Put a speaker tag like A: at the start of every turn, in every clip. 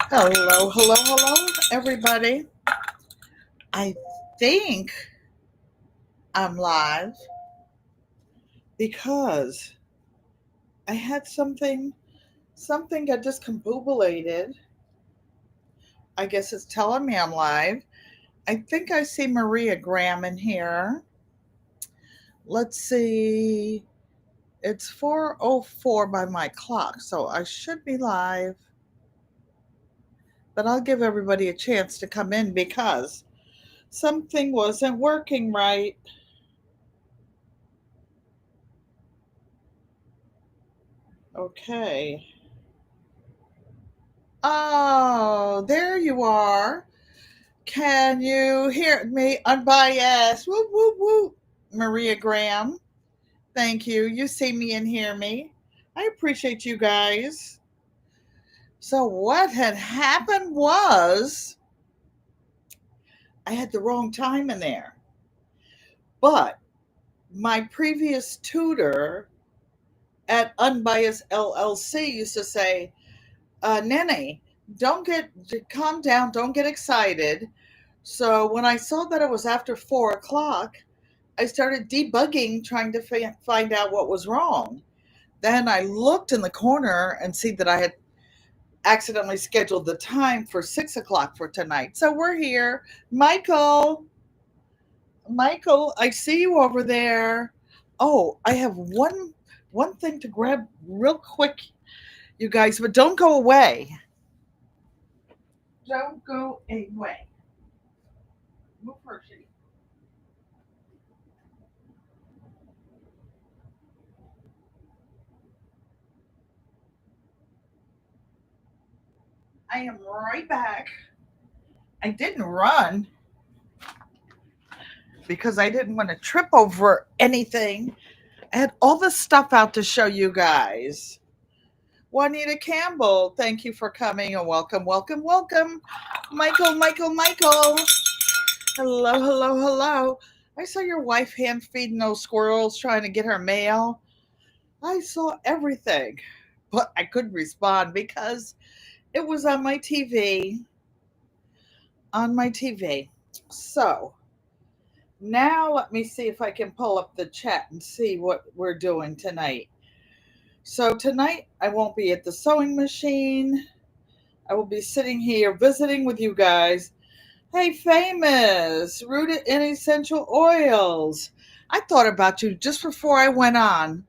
A: Hello, hello, hello, everybody. I think I'm live because I had something got discombobulated. I guess it's telling me I'm live. I think I see Maria Graham in here. Let's see. It's 4:04 by my clock, so I should be live. But I'll give everybody a chance to come in because something wasn't working right. Okay. Oh, there you are. Can you hear me? Unbiased. Whoop, whoop, whoop. Maria Graham. Thank you. You see me and hear me. I appreciate you guys. So, what had happened was I had the wrong time in there. But my previous tutor at Unbiased LLC used to say, Nene, calm down, don't get excited. So when I saw that it was after 4 o'clock, I started debugging, trying to find out what was wrong. Then I looked in the corner and see that I had accidentally scheduled the time for 6 o'clock for tonight. So we're here. Michael, I see you over there. Oh, I have one thing to grab real quick, you guys, but don't go away. Don't go away. Move first, Shitty. I am right back. I didn't run because I didn't want to trip over anything. I had all this stuff out to show you guys. Juanita Campbell, thank you for coming and welcome, welcome, welcome. Michael. Hello, hello, hello. I saw your wife hand feeding those squirrels trying to get her mail. I saw everything, but I couldn't respond because it was on my TV. On my TV. So now let me see if I can pull up the chat and see what we're doing tonight. So tonight I won't be at the sewing machine. I will be sitting here visiting with you guys. Hey, famous, rooted in essential oils. I thought about you just before I went on.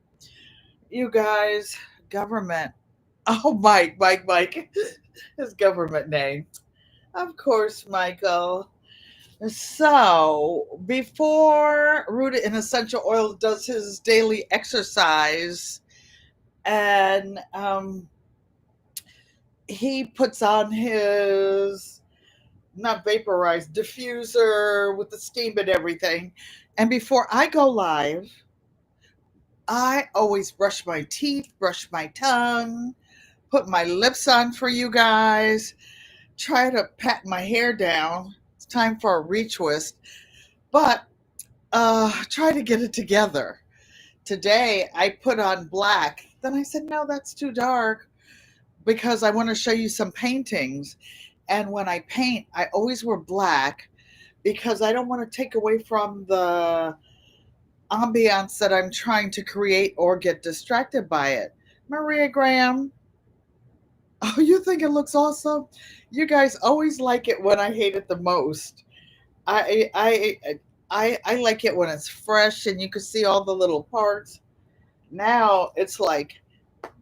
A: You guys, government. Oh, Mike. His government name. Of course, Michael. So, before Rooted in Essential Oil does his daily exercise, and he puts on his not vaporized diffuser with the steam and everything. And before I go live, I always brush my teeth, brush my tongue, put my lips on for you guys, try to pat my hair down. It's time for a retwist, but try to get it together. Today I put on black. Then I said, no, that's too dark because I want to show you some paintings. And when I paint, I always wear black because I don't want to take away from the ambiance that I'm trying to create or get distracted by it. Maria Graham, oh, you think it looks awesome? You guys always like it when I hate it the most. I I I like it when it's fresh and you can see all the little parts. Now it's like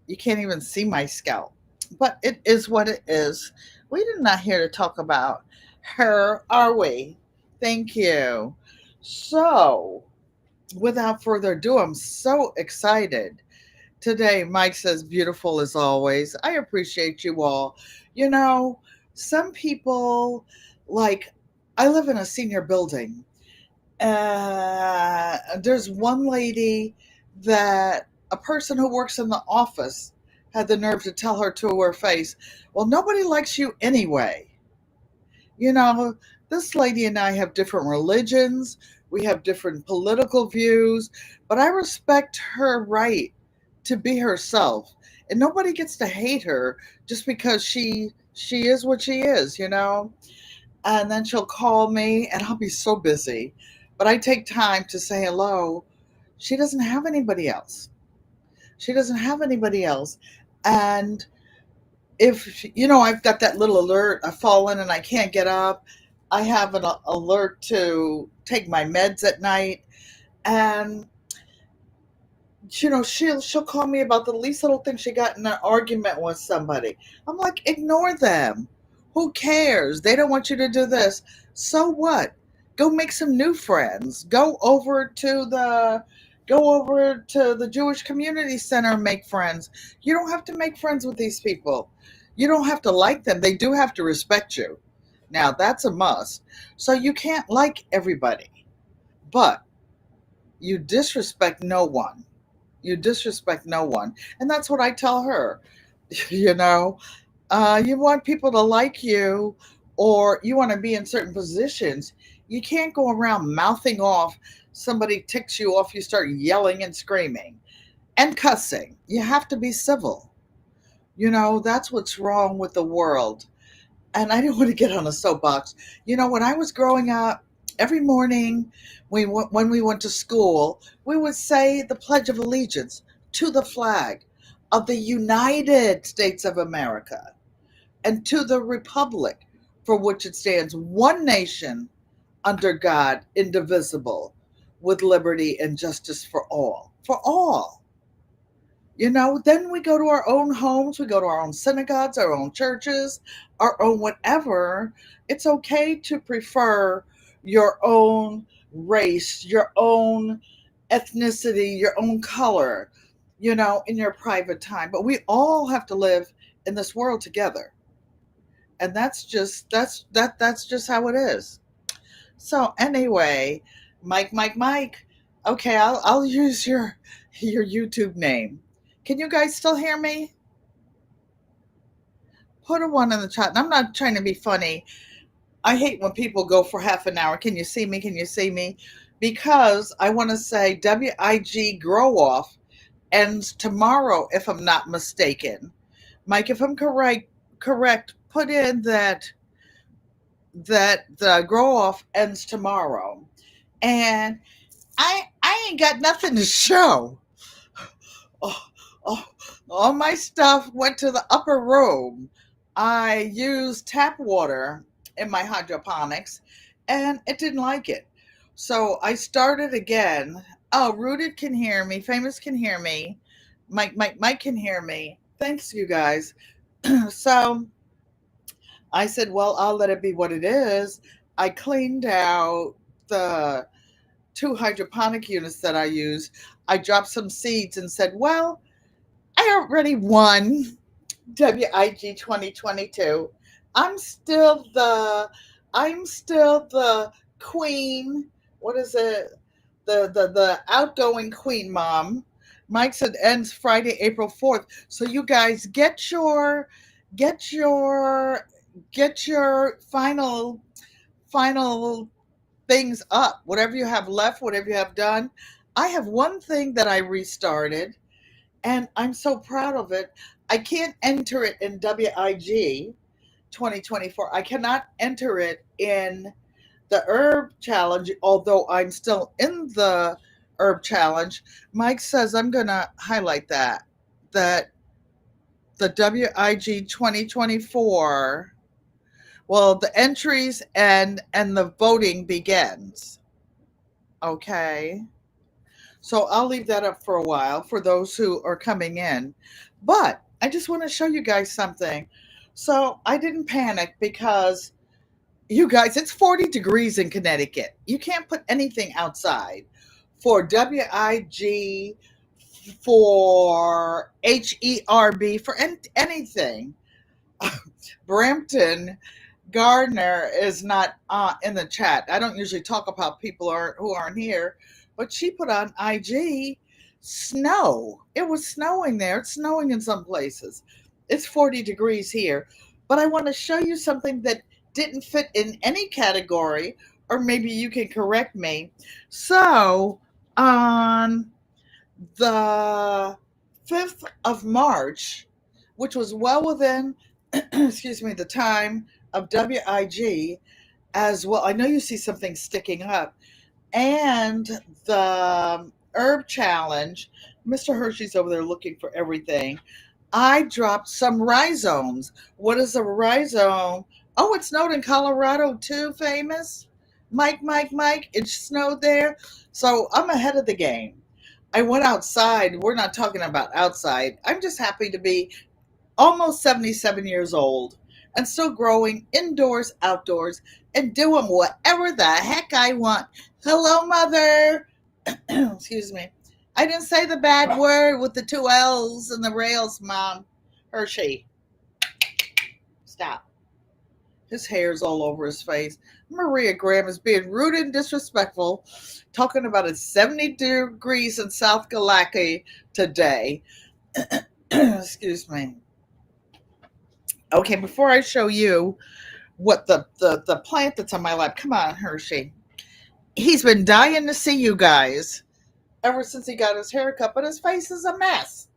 A: you can't even see my scalp. But it is what it is. We're not here to talk about her, are we? Thank you. So, without further ado, I'm so excited. Today, Mike says, beautiful as always. I appreciate you all. You know, some people, like, I live in a senior building. There's one lady that a person who works in the office had the nerve to tell her to her face, well, nobody likes you anyway. You know, this lady and I have different religions, we have different political views, but I respect her right to be herself And nobody gets to hate her just because she is what she is, you know? And then she'll call me and I'll be so busy. But I take time to say hello. She doesn't have anybody else. She doesn't have anybody else. And if, I've got that little alert, I've fallen and I can't get up. I have an alert to take my meds at night. And she'll call me about the least little thing she got in an argument with somebody. I'm like, ignore them. Who cares? They don't want you to do this. So what? Go make some new friends. Go over to the Jewish Community Center and make friends. You don't have to make friends with these people. You don't have to like them. They do have to respect you. Now that's a must. So you can't like everybody, but you disrespect no one. You disrespect no one. And that's what I tell her. you know, you want people to like you, or you want to be in certain positions. You can't go around mouthing off. Somebody ticks you off, you start yelling and screaming and cussing. You have to be civil. That's what's wrong with the world. And I don't want to get on a soapbox. When I was growing up, every morning when we went to school, we would say the Pledge of Allegiance to the flag of the United States of America and to the republic for which it stands, one nation under God, indivisible, with liberty and justice for all. For all. Then we go to our own homes, we go to our own synagogues, our own churches, our own whatever. It's okay to prefer your own race, your own ethnicity, your own color, in your private time. But we all have to live in this world together. And that's just how it is. So anyway, Mike. Okay, I'll use your YouTube name. Can you guys still hear me? Put a one in the chat. And I'm not trying to be funny. I hate when people go for half an hour. Can you see me? Can you see me? Because I want to say WIG Grow Off ends tomorrow, if I'm not mistaken. Mike, if I'm correct, put in that the grow off ends tomorrow. And I ain't got nothing to show. Oh, oh, all my stuff went to the upper room. I used tap water in my hydroponics and it didn't like it. So I started again. Oh, Rooted can hear me. Famous can hear me. Mike can hear me. Thanks, you guys. So I said, well, I'll let it be what it is. I cleaned out the two hydroponic units that I use. I dropped some seeds and said, well, I already won WIG 2022. I'm still the queen. What is it? The outgoing queen mom. Mike said ends Friday, April 4th. So you guys get your get your final things up. Whatever you have left, whatever you have done. I have one thing that I restarted and I'm so proud of it. I can't enter it in WIG 2024. I cannot enter it in the herb challenge, although I'm still in the herb challenge. Mike says I'm going to highlight that the WIG 2024, well, the entries and the voting begins. Okay. So I'll leave that up for a while for those who are coming in. But I just want to show you guys something. So I didn't panic because you guys, it's 40 degrees in Connecticut. You can't put anything outside. For WIG, for HERB, for anything. Brampton Gardner is not in the chat. I don't usually talk about people who aren't here, but she put on IG snow. It was snowing there. It's snowing in some places. It's 40 degrees here. But I want to show you something that didn't fit in any category, or maybe you can correct me. So on the 5th of March, which was well within, excuse me, the time of WIG as well. I know you see something sticking up. And the herb challenge, Mr. Hershey's over there looking for everything. I dropped some rhizomes. What is a rhizome? Oh, it snowed in Colorado too, famous. Mike, it snowed there. So I'm ahead of the game. I went outside. We're not talking about outside. I'm just happy to be almost 77 years old and still growing indoors, outdoors, and doing whatever the heck I want. Hello, mother. Excuse me. I didn't say the bad word with the two L's and the rails, Mom. Hershey. Stop. His hair's all over his face. Maria Graham is being rude and disrespectful, talking about it's 70 degrees in South Galaki today. Excuse me. Okay, before I show you what the plant that's on my lap, come on, Hershey. He's been dying to see you guys ever since he got his haircut, but his face is a mess.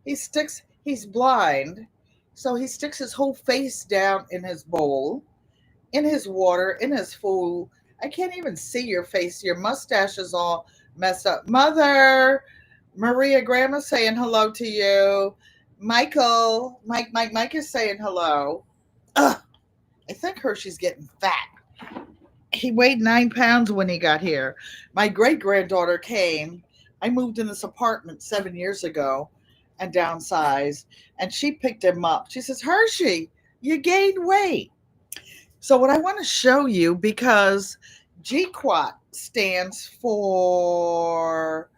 A: He's blind, so he sticks his whole face down in his bowl, in his water, in his food. I can't even see your face. Your mustache is all messed up. Mother, Maria Grandma saying hello to you. Mike is saying hello. Ugh, I think Hershey's getting fat. He weighed 9 pounds when he got here. My great granddaughter came. I moved in this apartment 7 years ago and downsized, and she picked him up. She says, Hershey, you gained weight. So, what I want to show you, because GQUAT stands for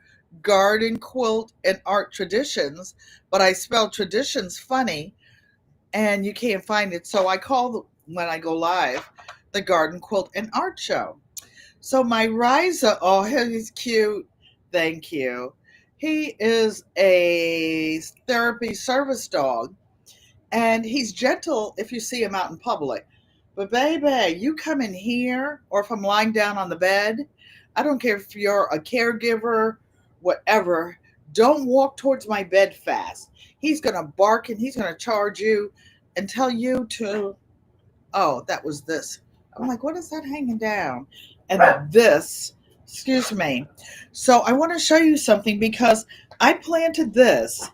A: Garden, Quilt, and Art Traditions, but I spell traditions funny and you can't find it. So, I call when I go live the Garden, Quilt, and Art Show. So my Riza, oh, he's cute. Thank you. He is a therapy service dog, and he's gentle if you see him out in public. But baby, you come in here, or if I'm lying down on the bed, I don't care if you're a caregiver, whatever, don't walk towards my bed fast. He's going to bark and he's going to charge you and tell you to, oh, that was this. I'm like, what is that hanging down? And this, excuse me. So I want to show you something because I planted this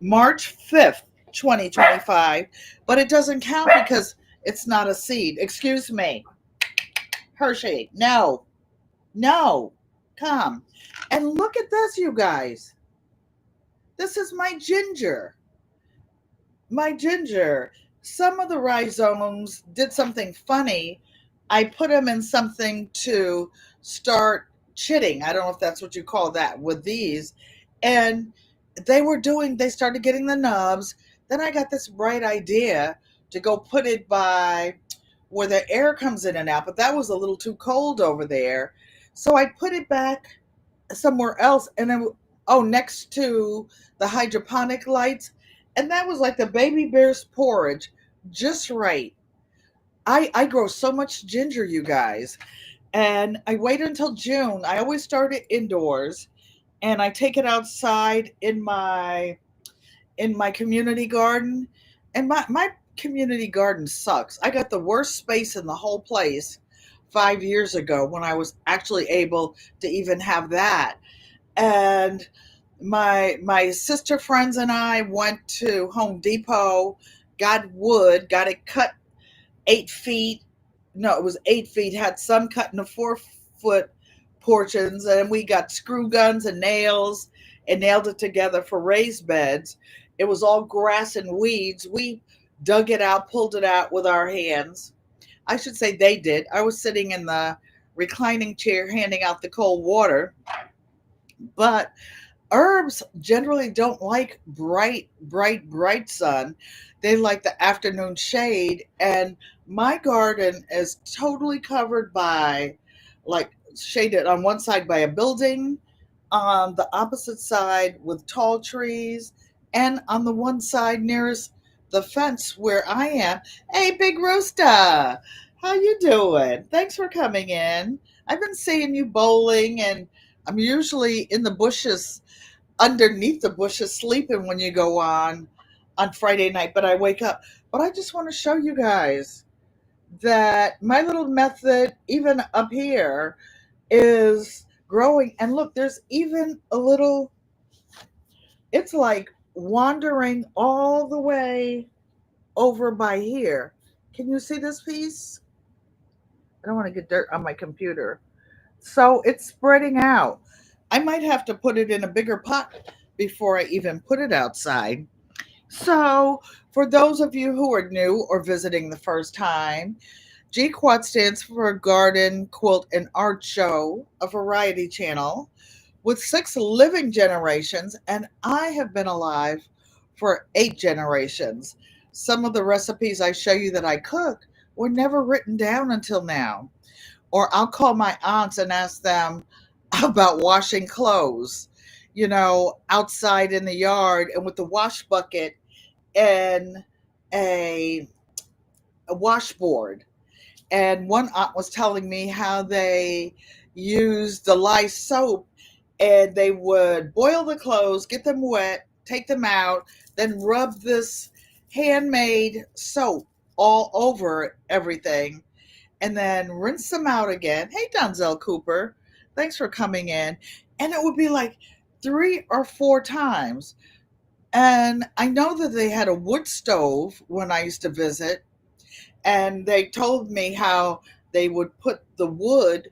A: March 5th, 2025, but it doesn't count because it's not a seed. Excuse me. Hershey, no, come. And look at this, you guys. This is my ginger. Some of the rhizomes did something funny. I put them in something to start chitting. I don't know if that's what you call that with these. And they started getting the nubs. Then I got this bright idea to go put it by where the air comes in and out, but that was a little too cold over there. So I put it back somewhere else and then, next to the hydroponic lights. And that was like the baby bear's porridge, just right. I grow so much ginger, you guys. And I wait until June. I always start it indoors and I take it outside in my community garden. And my community garden sucks. I got the worst space in the whole place 5 years ago when I was actually able to even have that. And my sister friends and I went to Home Depot, got wood, got it cut 8 feet. No, it was 8 feet. Had some cut into 4 foot portions, and we got screw guns and nails and nailed it together for raised beds. It was all grass and weeds. We dug it out, pulled it out with our hands. I should say they did. I was sitting in the reclining chair handing out the cold water. But herbs generally don't like bright sun. They like the afternoon shade. And my garden is totally covered by, like, shaded on one side by a building, on the opposite side with tall trees, and on the one side nearest the fence where I am. Hey, Big Rooster, how you doing? Thanks for coming in. I've been seeing you bowling, and I'm usually in the bushes, underneath the bushes, sleeping when you go on on Friday night, but I wake up. But I just want to show you guys that my little method, even up here, is growing. And look, there's even a little, it's like wandering all the way over by here. Can you see this piece? I don't want to get dirt on my computer. So it's spreading out. I might have to put it in a bigger pot before I even put it outside. So, for those of you who are new or visiting the first time, GQUAT stands for Garden, Quilt, and Art Show, a variety channel with 6 living generations, and I have been alive for 8 generations. Some of the recipes I show you that I cook were never written down until now. Or I'll call my aunts and ask them about washing clothes, outside in the yard and with the wash bucket and a, a washboard. And one aunt was telling me how they used the lye soap and they would boil the clothes, get them wet, take them out, then rub this handmade soap all over everything and then rinse them out again. Hey, Donzel Cooper, thanks for coming in. And it would be like 3 or 4 times. And I know that they had a wood stove when I used to visit, and they told me how they would put the wood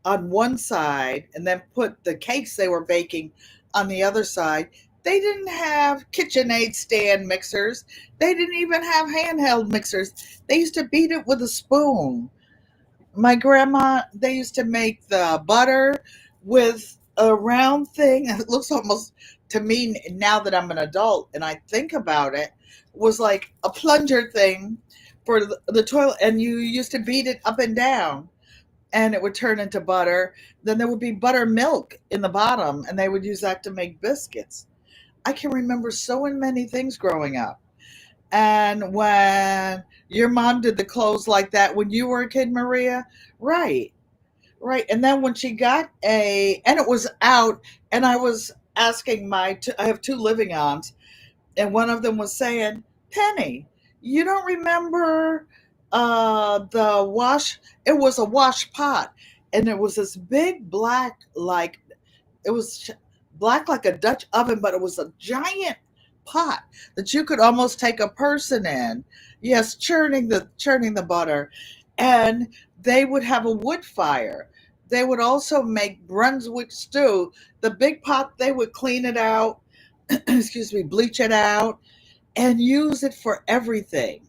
A: on one side and then put the cakes they were baking on the other side. They didn't have KitchenAid stand mixers. They didn't even have handheld mixers. They used to beat it with a spoon. My grandma, they used to make the butter with a round thing. It looks almost to me now that I'm an adult and I think about it, was like a plunger thing for the toilet, and you used to beat it up and down and it would turn into butter. Then there would be buttermilk in the bottom and they would use that to make biscuits. I can remember so many things growing up. And when your mom did the clothes like that when you were a kid, Maria, right, right. And then when she got and it was out, and I was asking I have 2 living aunts, and one of them was saying, Penny, you don't remember the wash? It was a wash pot, and it was this big black, like it was black like a Dutch oven, but it was a giant pot that you could almost take a person in. Yes, churning the butter, and they would have a wood fire. They would also make Brunswick stew. The big pot, they would clean it out, excuse me, bleach it out, and use it for everything,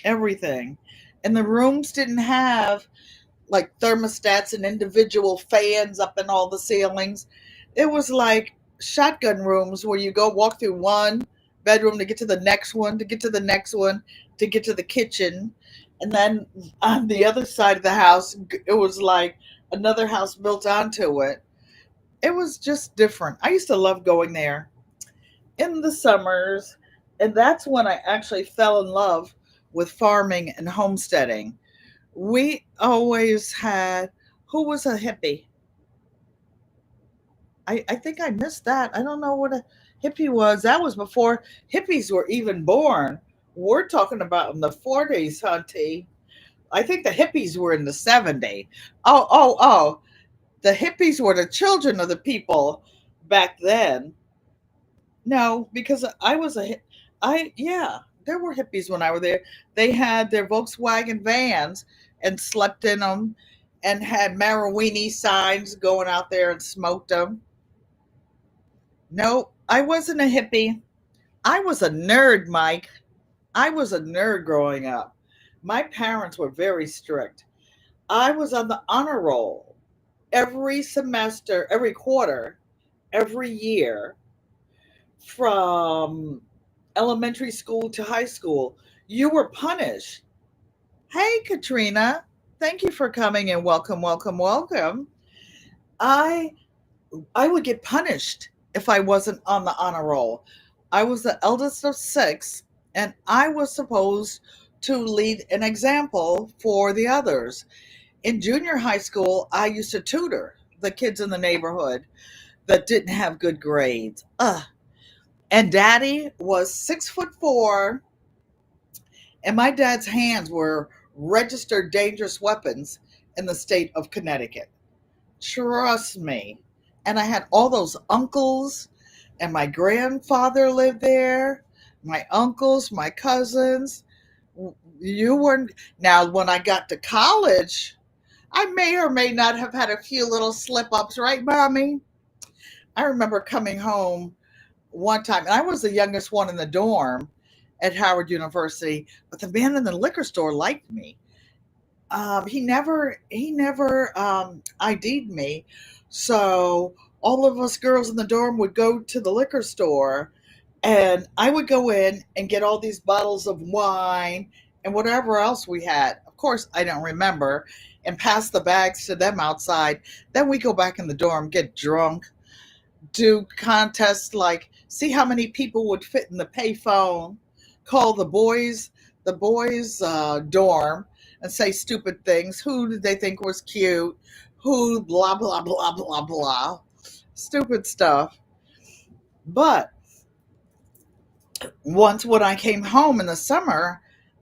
A: everything. And the rooms didn't have like thermostats and individual fans up in all the ceilings. It was like shotgun rooms where you go walk through one bedroom to get to the next one, to get to the next one, to get to the kitchen. And then on the other side of the house, it was like another house built onto it. It was just different. I used to love going there in the summers. And that's when I actually fell in love with farming and homesteading. We always had, who was a hippie? I think I missed that. I don't know what a hippie was. That was before hippies were even born. We're talking about in the 40s, Hunty. I think the hippies were in the 70s. Oh, oh, oh. The hippies were the children of the people back then. No, because yeah, there were hippies when I were there. They had their Volkswagen vans and slept in them and had Marawini signs going out there and smoked them. No, I wasn't a hippie. I was a nerd, Mike. I was a nerd growing up. My parents were very strict. I was on the honor roll every semester, every quarter, every year from elementary school to high school. You were punished. Hey, Katrina. Thank you for coming and welcome, welcome, welcome. I I would get punished if I wasn't on the honor roll. I was the eldest of 6, and I was supposed to lead an example for the others. In junior high school, I used to tutor the kids in the neighborhood that didn't have good grades. Ugh. And Daddy was 6'4", and my dad's hands were registered dangerous weapons in the state of Connecticut. Trust me. And I had all those uncles, and my grandfather lived there, my uncles, my cousins. You weren't. Now, when I got to college, I may or may not have had a few little slip ups, right, Mommy? I remember coming home one time, and I was the youngest one in the dorm at Howard University, but the man in the liquor store liked me. He never ID'd me. So all of us girls in the dorm would go to the liquor store, and I would go in and get all these bottles of wine and whatever else we had. Of course, I don't remember, and pass the bags to them outside. Then we go back in the dorm, get drunk, do contests like see how many people would fit in the payphone, call the boys dorm and say stupid things. Who did they think was cute? Who blah blah blah blah blah. Stupid stuff. But once when I came home in the summer,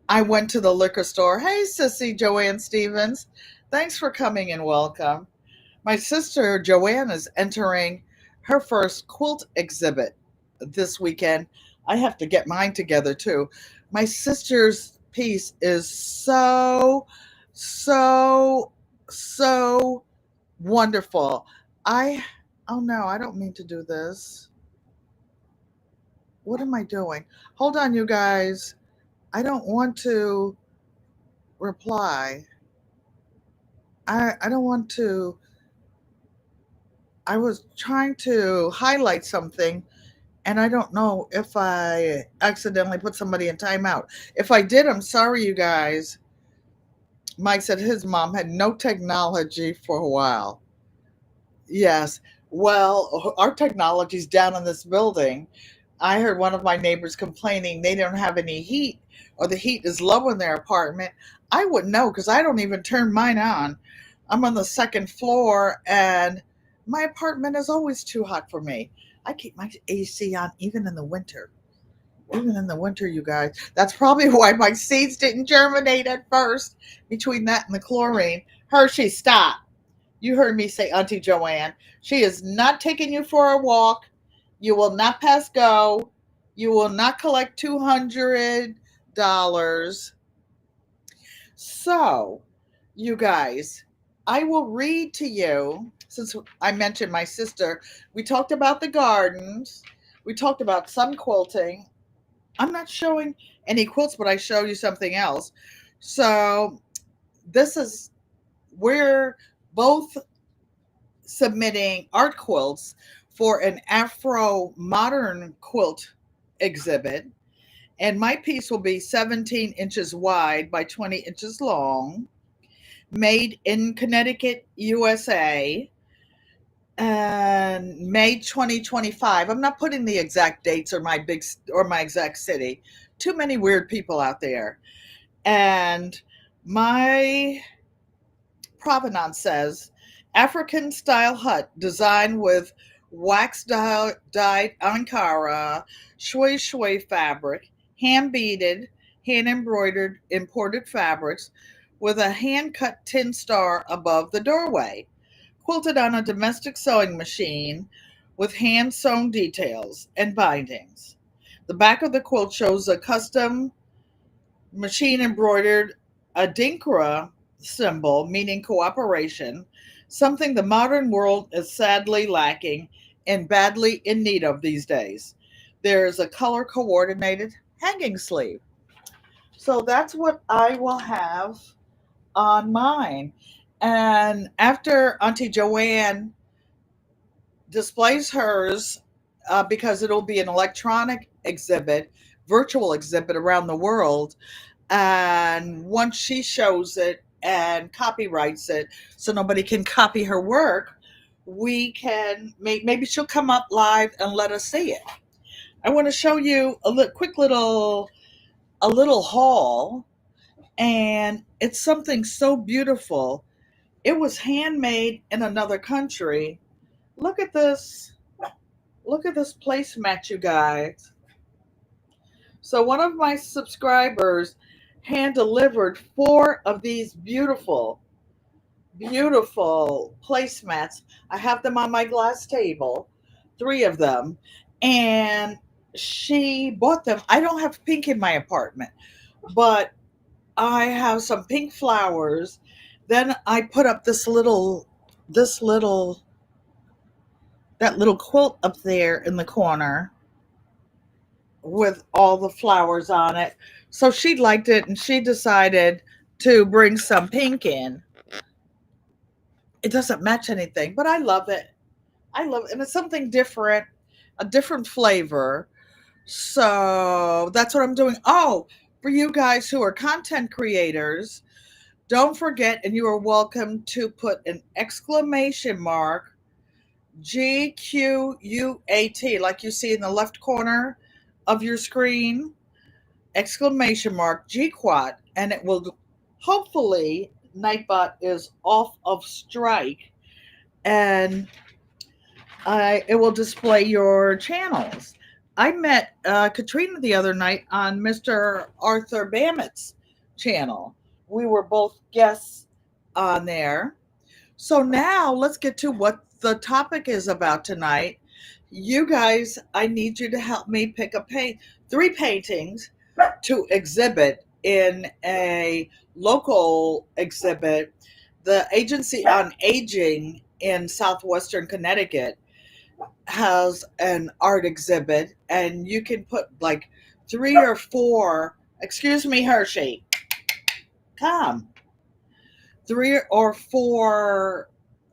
A: I went to the liquor store. Hey, sissy Joanne Stevens. Thanks for coming and welcome. My sister Joanne is entering her first quilt exhibit this weekend. I have to get mine together too. My sister's piece is so wonderful. I, oh no, I don't mean to do this. What am I doing? Hold on, you guys. I don't want to reply. I don't want to. I was trying to highlight something, and I don't know if I accidentally put somebody in timeout. If I did, I'm sorry, you guys. Mike said his mom had no technology for a while. Yes. Well, our technology's down in this building. I heard one of my neighbors complaining they don't have any heat or the heat is low in their apartment. I wouldn't know because I don't even turn mine on. I'm on the second floor and my apartment is always too hot for me. I keep my AC on even in the winter. Even in the winter, you guys. That's probably why my seeds didn't germinate at first between that and the chlorine. Hershey, stop. You heard me say, Auntie Joanne. She is not taking you for a walk. You will not pass go. You will not collect $200. So, you guys, I will read to you, since I mentioned my sister. We talked about the gardens. We talked about some quilting. I'm not showing any quilts, but I show you something else. So, this is, we're both submitting art quilts for an Afro modern quilt exhibit. And my piece will be 17 inches wide by 20 inches long, made in Connecticut, USA, and May 2025. I'm not putting the exact dates or my exact city. Too many weird people out there. And my provenance says African style hut designed with wax dyed Ankara shui fabric, hand beaded, hand embroidered imported fabrics with a hand cut tin star above the doorway, quilted on a domestic sewing machine with hand sewn details and bindings. The back of the quilt shows a custom machine embroidered adinkra symbol meaning cooperation, something the modern world is sadly lacking and badly in need of these days. There is a color coordinated hanging sleeve. So that's what I will have on mine. And after Auntie Joanne displays hers, because it'll be an electronic exhibit, virtual exhibit around the world, and once she shows it and copyrights it so nobody can copy her work, we can maybe she'll come up live and let us see it. I want to show you quick little haul, and it's something so beautiful. It was handmade in another country. Look at this. Look at this placemat, you guys. So one of my subscribers hand delivered 4 of these beautiful, beautiful placemats. I have them on my glass table, 3 of them, and she bought them. I don't have pink in my apartment, but I have some pink flowers. Then I put up this little, that little quilt up there in the corner with all the flowers on it. So she liked it and she decided to bring some pink in. It doesn't match anything, but I love it. I love it. And it's something different, a different flavor. So that's what I'm doing. Oh, for you guys who are content creators, don't forget, and you are welcome to put an exclamation mark, GQUAT, like you see in the left corner of your screen, exclamation mark, GQUAT, and it will hopefully, Nightbot is off of strike, and it will display your channels. I met Katrina the other night on Mr. Arthur Bamit's channel. We were both guests on there. So now let's get to what the topic is about tonight. You guys, I need you to help me pick 3 paintings to exhibit in a local exhibit. The Agency on Aging in Southwestern Connecticut has an art exhibit, and you can put like 3 or 4, excuse me, Hershey, come, 3 or 4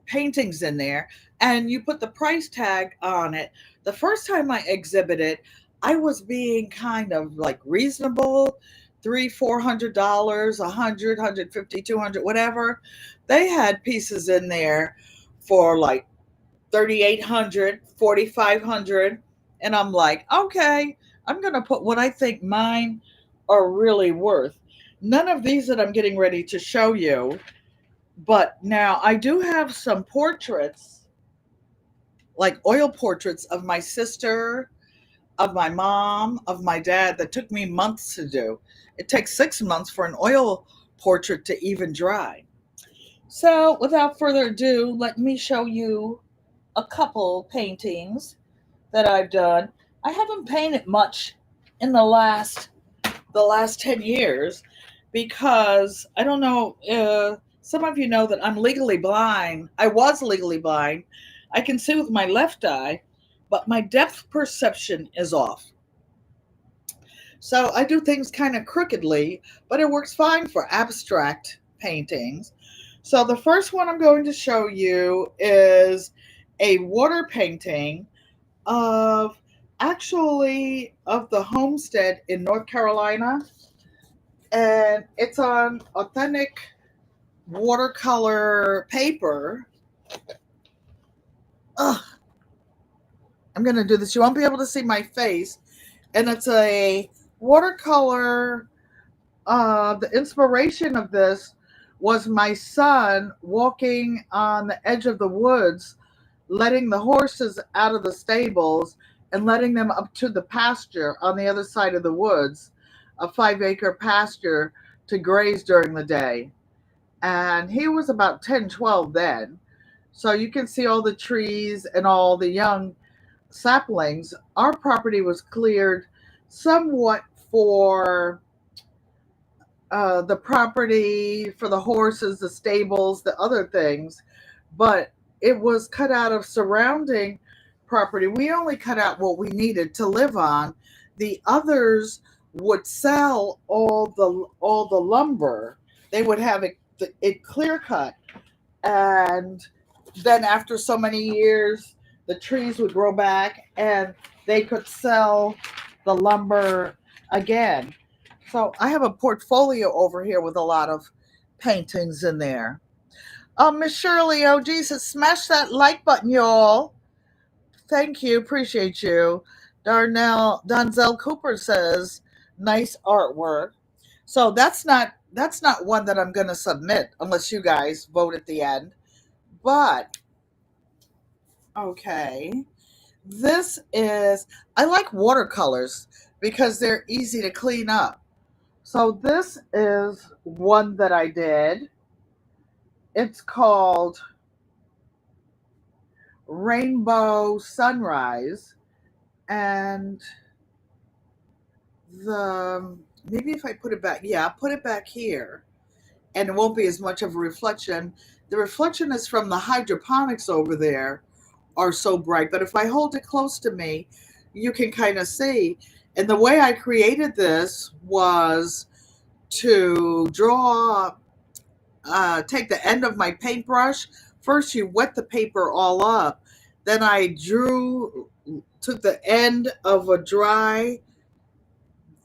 A: paintings in there, and you put the price tag on it. The first time I exhibited, I was being kind of like reasonable, $300-$400, 150, 200, whatever. They had pieces in there for like 3,800, 4,500, and I'm like, okay, I'm gonna put what I think mine are really worth. None of these that I'm getting ready to show you, but now I do have some portraits, like oil portraits of my sister, of my mom, of my dad, that took me months to do. It takes 6 months for an oil portrait to even dry. So without further ado, let me show you a couple paintings that I've done. I haven't painted much in the last 10 years because I don't know, some of you know that I'm legally blind. I was legally blind. I can see with my left eye, but my depth perception is off. So I do things kind of crookedly, but it works fine for abstract paintings. So the first one I'm going to show you is a water painting of the homestead in North Carolina. And it's on authentic watercolor paper. Ugh. I'm going to do this. You won't be able to see my face. And it's a watercolor. The inspiration of this was my son walking on the edge of the woods, letting the horses out of the stables and letting them up to the pasture on the other side of the woods, a 5-acre pasture to graze during the day. And he was about 10, 12 then. So you can see all the trees and all the young saplings. Our property was cleared somewhat for the property, for the horses, the stables, the other things, but it was cut out of surrounding property. We only cut out what we needed to live on. The others would sell all the lumber. They would have it clear cut, and then after so many years, the trees would grow back, and they could sell the lumber again. So I have a portfolio over here with a lot of paintings in there. Miss Shirley, oh Jesus, smash that like button, y'all. Thank you, appreciate you. Donzel Cooper says, nice artwork. So that's not one that I'm gonna submit unless you guys vote at the end. But okay. This is, I like watercolors because they're easy to clean up. So this is one that I did. It's called Rainbow Sunrise. And the, maybe if I put it back, yeah, I'll put it back here and it won't be as much of a reflection. The reflection is from the hydroponics over there are so bright, but if I hold it close to me, you can kind of see. And the way I created this was to draw, take the end of my paintbrush. First, you wet the paper all up. Then I took the end of a dry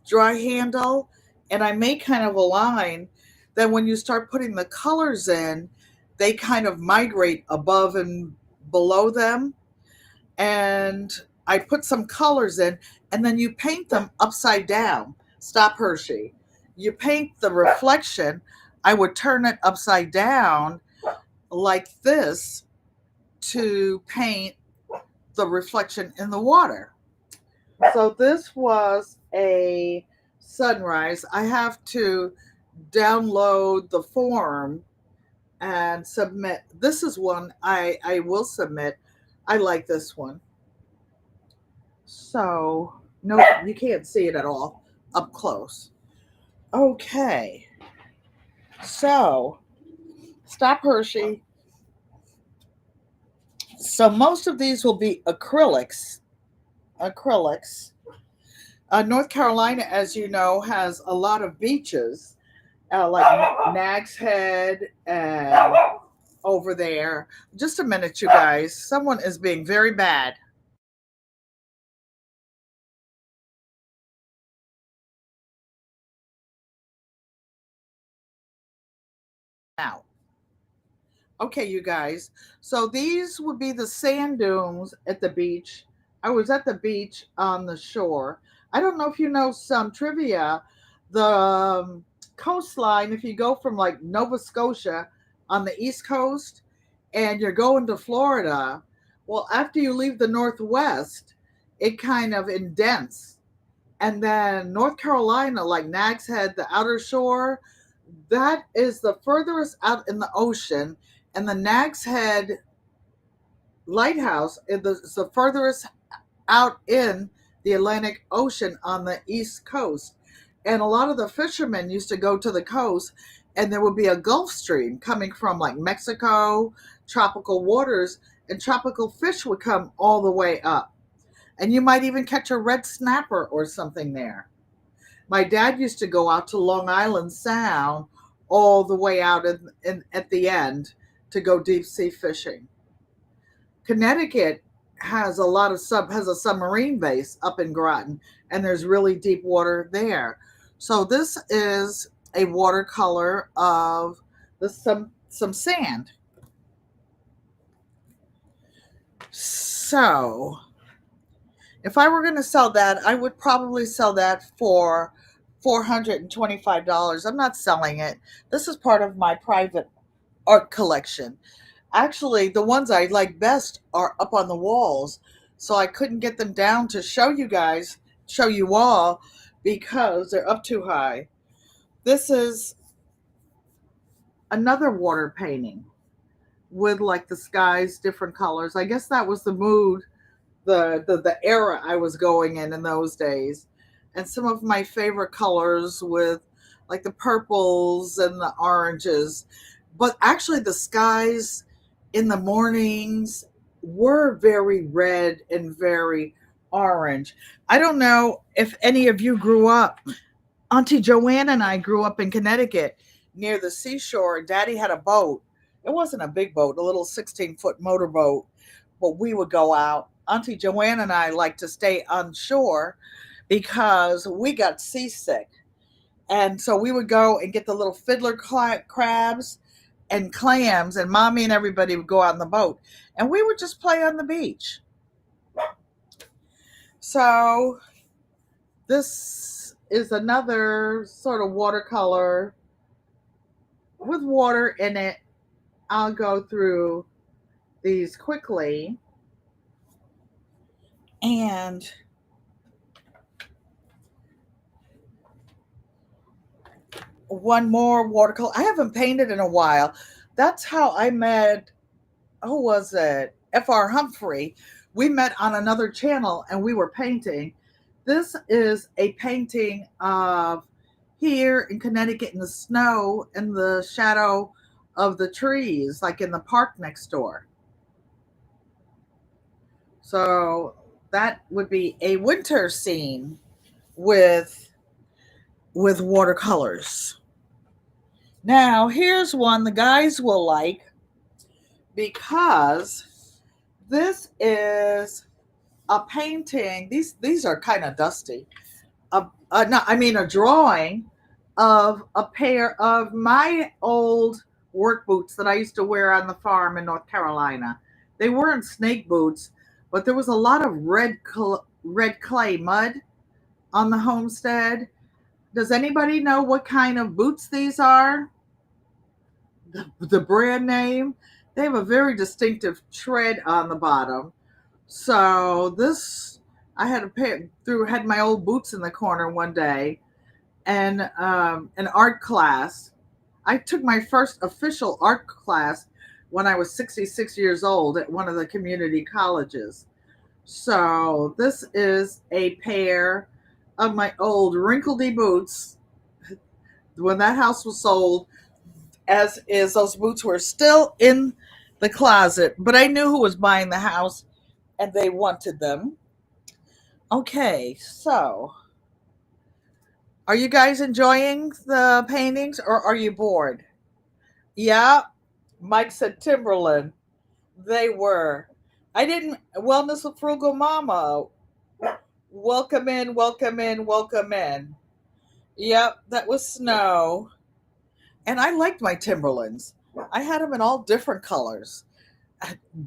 A: handle, and I made kind of a line. Then when you start putting the colors in, they kind of migrate above and below them. And I put some colors in, and then you paint them upside down. Stop, Hershey. You paint the reflection. I would turn it upside down like this to paint the reflection in the water. So this was a sunrise. I have to download the form and submit. This is one I will submit. I like this one. So, no, you can't see it at all up close. Okay. So, stop, Hershey. So, most of these will be acrylics. Acrylics. North Carolina, as you know, has a lot of beaches, like Nag's Head and over there. Just a minute, you guys. Someone is being very bad. Now, okay, you guys. So these would be the sand dunes at the beach. I was at the beach on the shore. I don't know if you know some trivia. The coastline, if you go from like Nova Scotia on the East Coast and you're going to Florida, well, after you leave the Northwest, it kind of indents. And then North Carolina, like Nag's Head, the outer shore, that is the furthest out in the ocean, and the Nag's Head lighthouse is the furthest out in the Atlantic Ocean on the east coast. And a lot of the fishermen used to go to the coast, and there would be a Gulf Stream coming from like Mexico, tropical waters, and tropical fish would come all the way up. And you might even catch a red snapper or something there. My dad used to go out to Long Island Sound all the way out at the end to go deep sea fishing. Connecticut has a submarine base up in Groton, and there's really deep water there. So this is a watercolor of some sand. So if I were going to sell that, I would probably sell that for $425. I'm not selling it. This is part of my private art collection. Actually, the ones I like best are up on the walls. So I couldn't get them down to show you guys, show you all, because they're up too high. This is another water painting with like the skies, different colors. I guess that was the mood, the era I was going in those days. And some of my favorite colors with like the purples and the oranges. But actually the skies in the mornings were very red and very orange. I don't know if any of you grew up. Auntie Joanne and I grew up in Connecticut near the seashore. Daddy had a boat. It wasn't a big boat, a little 16-foot motorboat, but we would go out. Auntie Joanne and I liked to stay on shore because we got seasick. And so we would go and get the little fiddler crabs and clams, and mommy and everybody would go out on the boat. And we would just play on the beach. So this is another sort of watercolor with water in it. I'll go through these quickly. And one more watercolor. I haven't painted in a while. That's how I met, who was it? F.R. Humphrey. We met on another channel and we were painting. This is a painting of here in Connecticut in the snow in the shadow of the trees, like in the park next door. So that would be a winter scene with watercolors. Now, here's one the guys will like because this is a painting. These are kind of dusty. No, I mean a drawing of a pair of my old work boots that I used to wear on the farm in North Carolina. They weren't snake boots, but there was a lot of red clay mud on the homestead. Does anybody know what kind of boots these are? The brand name? They have a very distinctive tread on the bottom. So this, I had a pair through had my old boots in the corner one day, and an art class. I took my first official art class when I was 66 years old at one of the community colleges. So this is a pair of my old wrinkledy boots. When that house was sold, as is, those boots were still in the closet, but I knew who was buying the house and they wanted them. Okay, so are you guys enjoying the paintings or are you bored? Yeah, Mike said Timberland. They were. I didn't. Wellness with Frugal Mama. Welcome in, welcome in, welcome in. Yep, that was snow. And I liked my Timberlands. I had them in all different colors.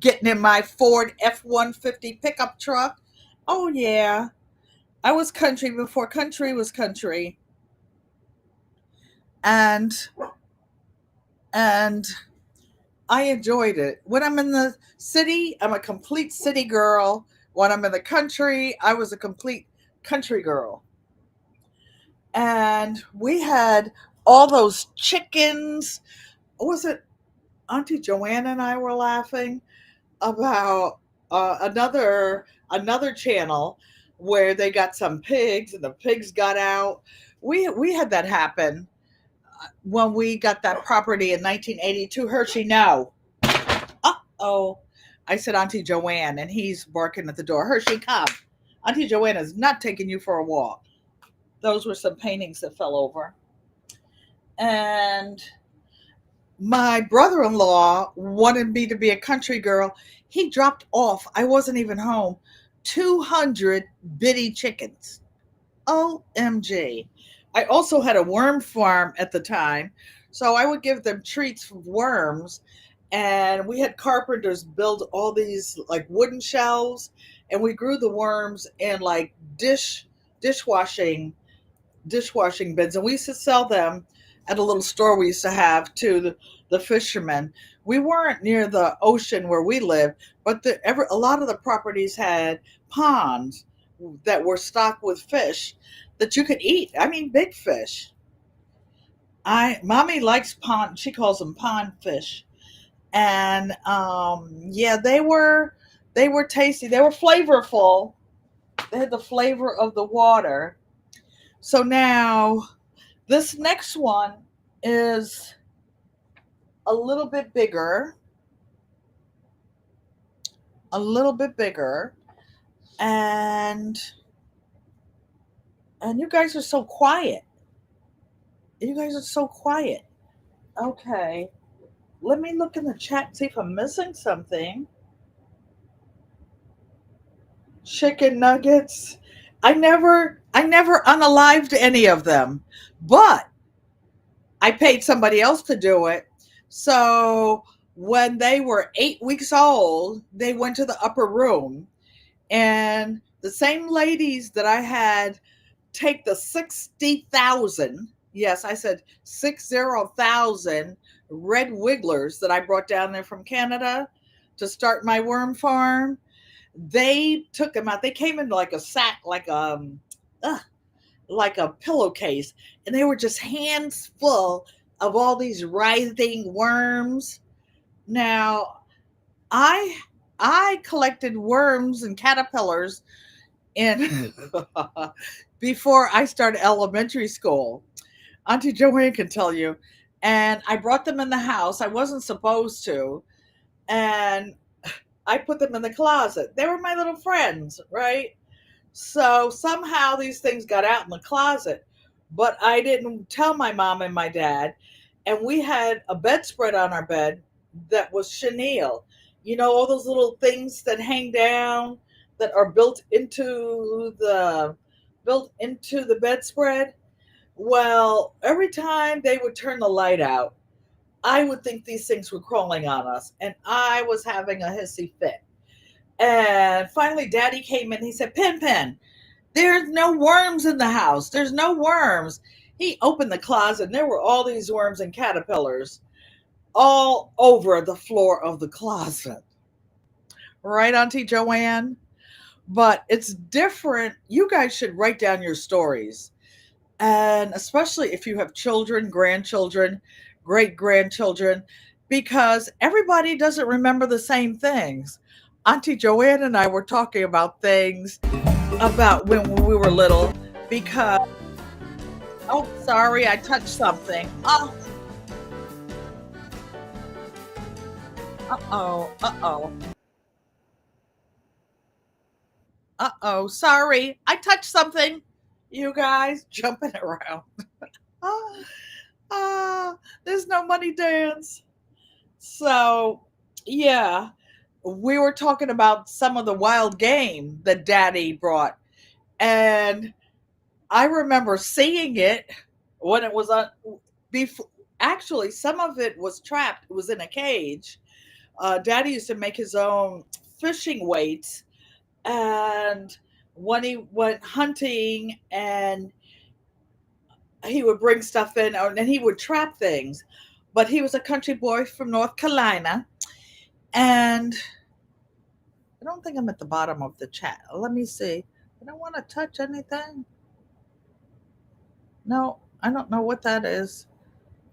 A: Getting in my Ford F-150 pickup truck. Oh, yeah. I was country before country was country. And and I enjoyed it. When I'm in the city, I'm a complete city girl. When I'm in the country, I was a complete country girl. And we had all those chickens. Was it Auntie Joanna and I were laughing about another channel where they got some pigs and the pigs got out. We had that happen when we got that property in 1982. Hershey, no. Uh-oh. I said Auntie Joanne, and he's barking at the door. Hershey, come. Auntie Joanne is not taking you for a walk. Those were some paintings that fell over. And my brother-in-law wanted me to be a country girl. He dropped off, I wasn't even home, 200 bitty chickens. OMG. I also had a worm farm at the time, so I would give them treats for worms. And we had carpenters build all these like wooden shelves, and we grew the worms in like dishwashing bins, and we used to sell them at a little store we used to have to the fishermen. We weren't near the ocean where we lived, but a lot of the properties had ponds that were stocked with fish that you could eat. I mean, big fish. Mommy likes pond. She calls them pond fish, and yeah, they were tasty. They were flavorful. They had the flavor of the water. So now this next one is a little bit bigger, and you guys are so quiet. You guys are so quiet. Okay, let me look in the chat and see if I'm missing something. Chicken nuggets. I never unalived any of them, but I paid somebody else to do it. So when they were 8 weeks old, they went to the upper room, and the same ladies that I had take the 60,000, yes, I said 60,000 red wigglers that I brought down there from Canada to start my worm farm. They took them out. They came in like a sack, uh, like a pillowcase, and they were just hands full of all these writhing worms. Now, I I collected worms and caterpillars in before I started elementary school. Auntie Joanne can tell you. And I brought them in the house. I wasn't supposed to. And I put them in the closet. They were my little friends, right? So somehow these things got out in the closet, but I didn't tell my mom and my dad. And we had a bedspread on our bed that was chenille. You know, all those little things that hang down that are built into the bedspread. Well, every time they would turn the light out, I would think these things were crawling on us, and I was having a hissy fit. And finally, Daddy came in. He said, Pin, there's no worms in the house. There's no worms. He opened the closet, and there were all these worms and caterpillars all over the floor of the closet. Right, Auntie Joanne? But it's different. You guys should write down your stories. And especially if you have children, grandchildren, great grandchildren, because everybody doesn't remember the same things. Auntie Joanne and I were talking about things about when we were little because, oh, sorry, I touched something. Oh, uh-oh, sorry, I touched something. You guys jumping around. Ah, there's no money dance. So, yeah, we were talking about some of the wild game that Daddy brought, and I remember seeing it when it was on. Before, actually, some of it was trapped. It was in a cage. Daddy used to make his own fishing weights, and when he went hunting, and he would bring stuff in, and he would trap things. But he was a country boy from North Carolina, and I don't think I'm at the bottom of the chat. Let me see. I don't want to touch anything. No, I don't know what that is.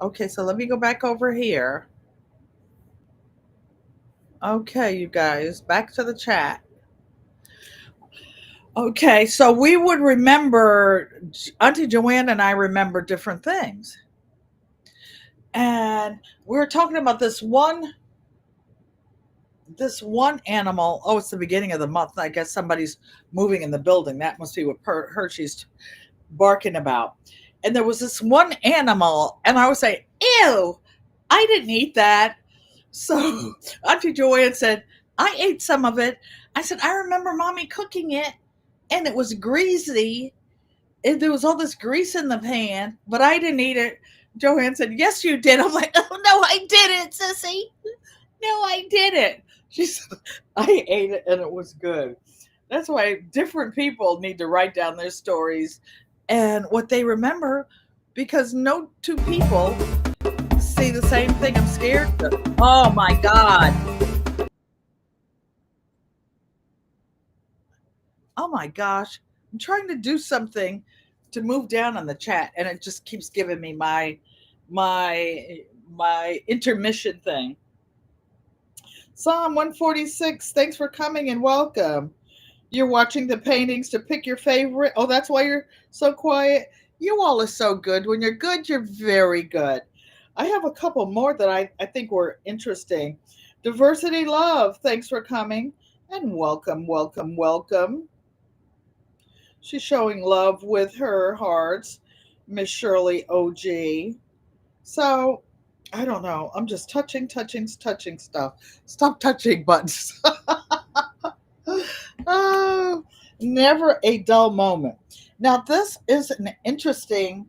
A: Okay, so let me go back over here. Okay, you guys, back to the chat. Okay, so we would remember, Auntie Joanne and I remember different things. And we were talking about this one animal. Oh, it's the beginning of the month. I guess somebody's moving in the building. That must be what Hershey's barking about. And there was this one animal, and I would say, ew, I didn't eat that. So Auntie Joanne said, I ate some of it. I said, I remember mommy cooking it, and it was greasy. And there was all this grease in the pan, but I didn't eat it. Joanne said, yes, you did. I'm like, oh, no, I didn't, sissy. No, I didn't. She said, I ate it, and it was good. That's why different people need to write down their stories and what they remember, because no two people see the same thing. I'm scared. Oh my God. Oh my gosh. I'm trying to do something to move down on the chat, and it just keeps giving me my intermission thing. Psalm 146, thanks for coming and welcome. You're watching the paintings to pick your favorite. Oh, that's why you're so quiet. You all are so good. When you're good, you're very good. I have a couple more that I think were interesting. Diversity Love, thanks for coming and welcome, welcome, welcome. She's showing love with her hearts. Miss Shirley OG. So, I don't know. I'm just touching stuff. Stop touching buttons. Oh, never a dull moment. Now, this is an interesting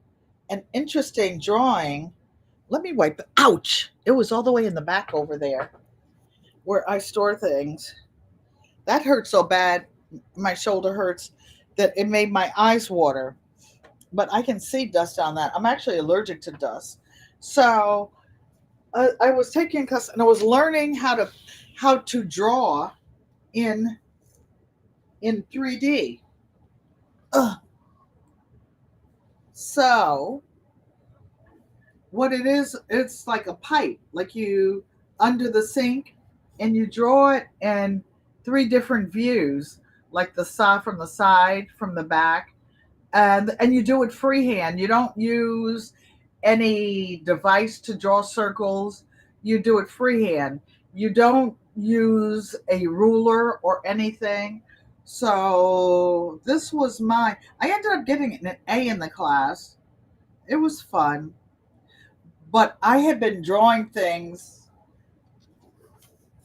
A: drawing. Let me wipe it. Ouch! It was all the way in the back over there where I store things. That hurt so bad. My shoulder hurts that it made my eyes water. But I can see dust on that. I'm actually allergic to dust. So I was taking class, and I was learning how to draw in in 3D. Ugh. So what it is, it's like a pipe, like you under the sink, and you draw it in three different views, like the side from the side, from the back, and you do it freehand. You don't use any device to draw circles. You do it freehand. You don't use a ruler or anything. So this was my. I ended up getting an A in the class. It was fun, but I had been drawing things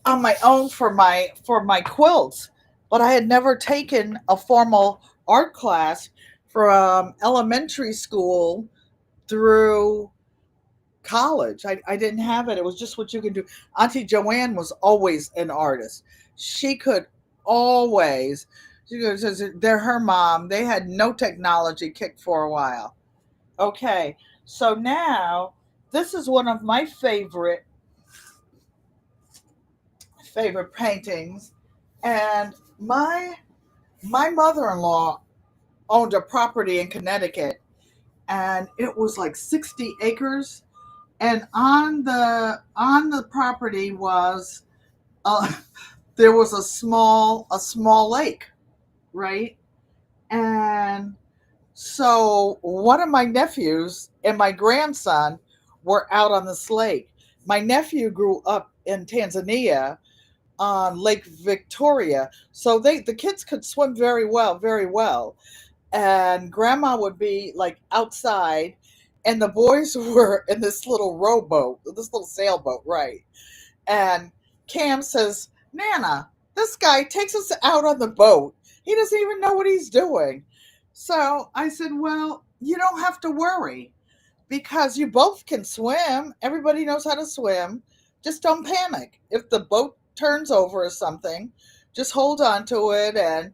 A: on my own for my quilts, but I had never taken a formal art class from elementary school through college. I didn't have it. It was just what you can do. Auntie Joanne was always an artist. She could always. She goes, they're her mom. They had no technology kick for a while. Okay, so now this is one of my favorite paintings, and my mother-in-law owned a property in Connecticut, and it was like 60 acres, and on the property was uh, there was a small lake, right? And so one of my nephews and my grandson were out on this lake. My nephew grew up in Tanzania on Lake Victoria, so the kids could swim very well, very well. And grandma would be like outside, and the boys were in this little rowboat, this little sailboat, right? And Cam says, Nana, this guy takes us out on the boat. He doesn't even know what he's doing. So I said, well, you don't have to worry because you both can swim. Everybody knows how to swim. Just don't panic. If the boat turns over or something, just hold on to it, and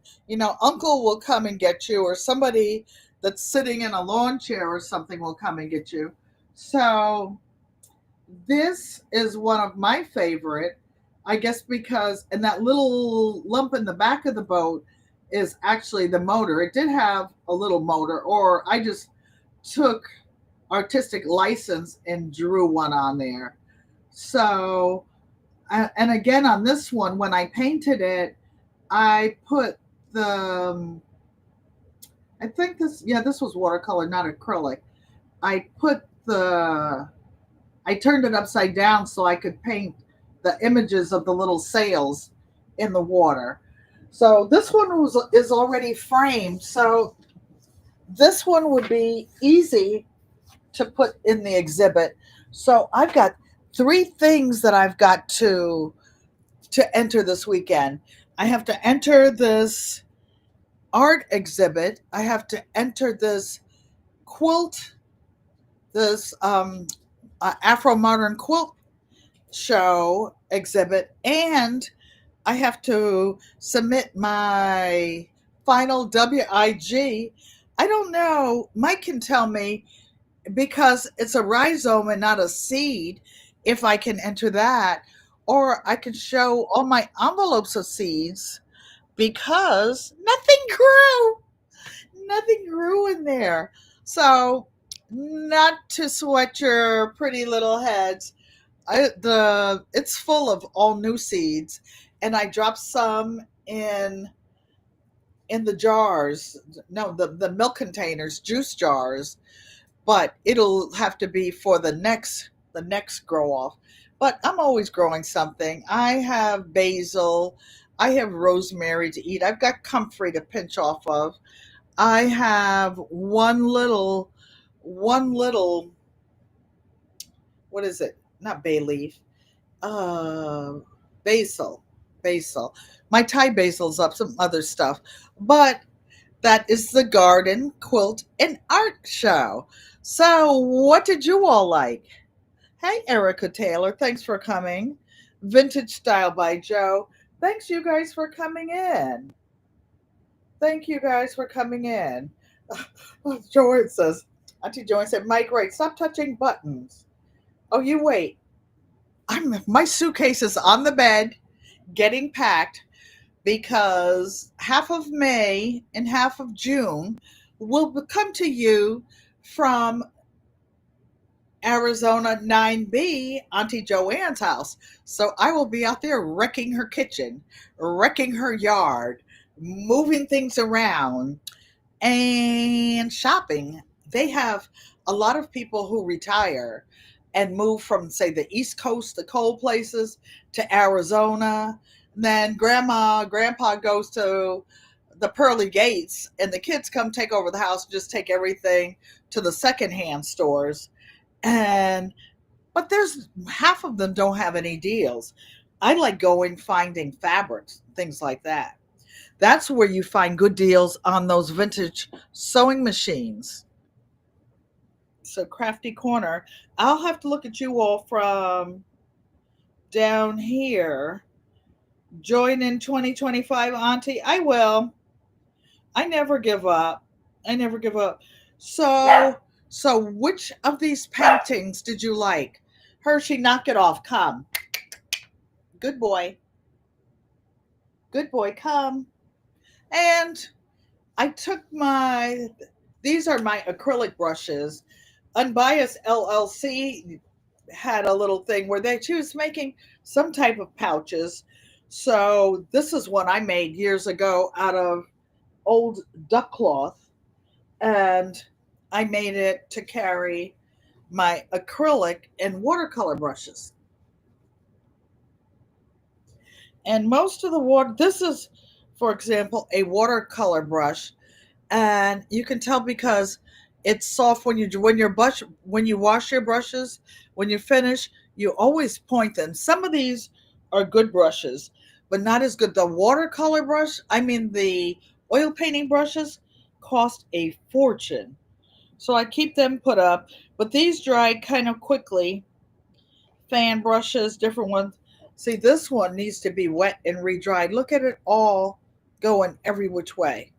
A: uncle will come and get you, or somebody that's sitting in a lawn chair or something will come and get you. So this is one of my favorite, I guess, because and that little lump in the back of the boat is actually the motor. It did have a little motor, or I just took artistic license and drew one on there. So, and again on this one, when I painted it, I put the, I think this was watercolor, not acrylic. I put the, I turned it upside down so I could paint the images of the little sails in the water. So this one is already framed. So this one would be easy to put in the exhibit. So I've got three things that I've got to enter this weekend. I have to enter this art exhibit. I have to enter this quilt, this Afro modern quilt show exhibit, and I have to submit my final WIG. I don't know. Mike can tell me, because it's a rhizome and not a seed, if I can enter that, or I can show all my envelopes of seeds because nothing grew in there. So, not to sweat your pretty little heads, it's full of all new seeds, and I dropped some in the jars. No, the milk containers, juice jars, but it'll have to be for the next grow off. But I'm always growing something. I have basil, I have rosemary to eat. I've got comfrey to pinch off of. I have one little what is it? Not bay leaf. Uh basil. Basil. My Thai basil's up, some other stuff. But that is the garden quilt and art show. So, what did you all like? Hey, Erica Taylor, thanks for coming. Vintage Style by Joe. Thanks, you guys, for coming in. Thank you guys for coming in. Joanne says, Auntie Joanne said, Mike, right, stop touching buttons. Oh, you wait. My suitcase is on the bed, getting packed. because half of May and half of June will come to you from Arizona 9B, Auntie Joanne's house. So I will be out there wrecking her kitchen, wrecking her yard, moving things around, and shopping. They have a lot of people who retire and move from, say, the East Coast, the cold places, to Arizona. Then grandpa goes to the pearly gates, and the kids come take over the house, just take everything to the secondhand stores. And but there's half of them don't have any deals. I like going finding fabrics, things like that. That's where you find good deals on those vintage sewing machines. So Crafty Corner, I'll have to look at you all from down here. Join in 2025, Auntie. I will. I never give up. I never give up. So which of these paintings did you like? Hershey, knock it off. Come. Good boy. Good boy, come. And I took these are my acrylic brushes. Unbiased LLC had a little thing where she was making some type of pouches. So this is one I made years ago out of old duck cloth. And I made it to carry my acrylic and watercolor brushes. And most of the water, this is, for example, a watercolor brush, and you can tell because it's soft when you wash your brushes. When you finish, you always point them. Some of these are good brushes, but not as good. The watercolor brush, I mean the oil painting brushes, cost a fortune. So I keep them put up, but these dry kind of quickly. Fan brushes, different ones. See, this one needs to be wet and re-dried. Look at it all going every which way.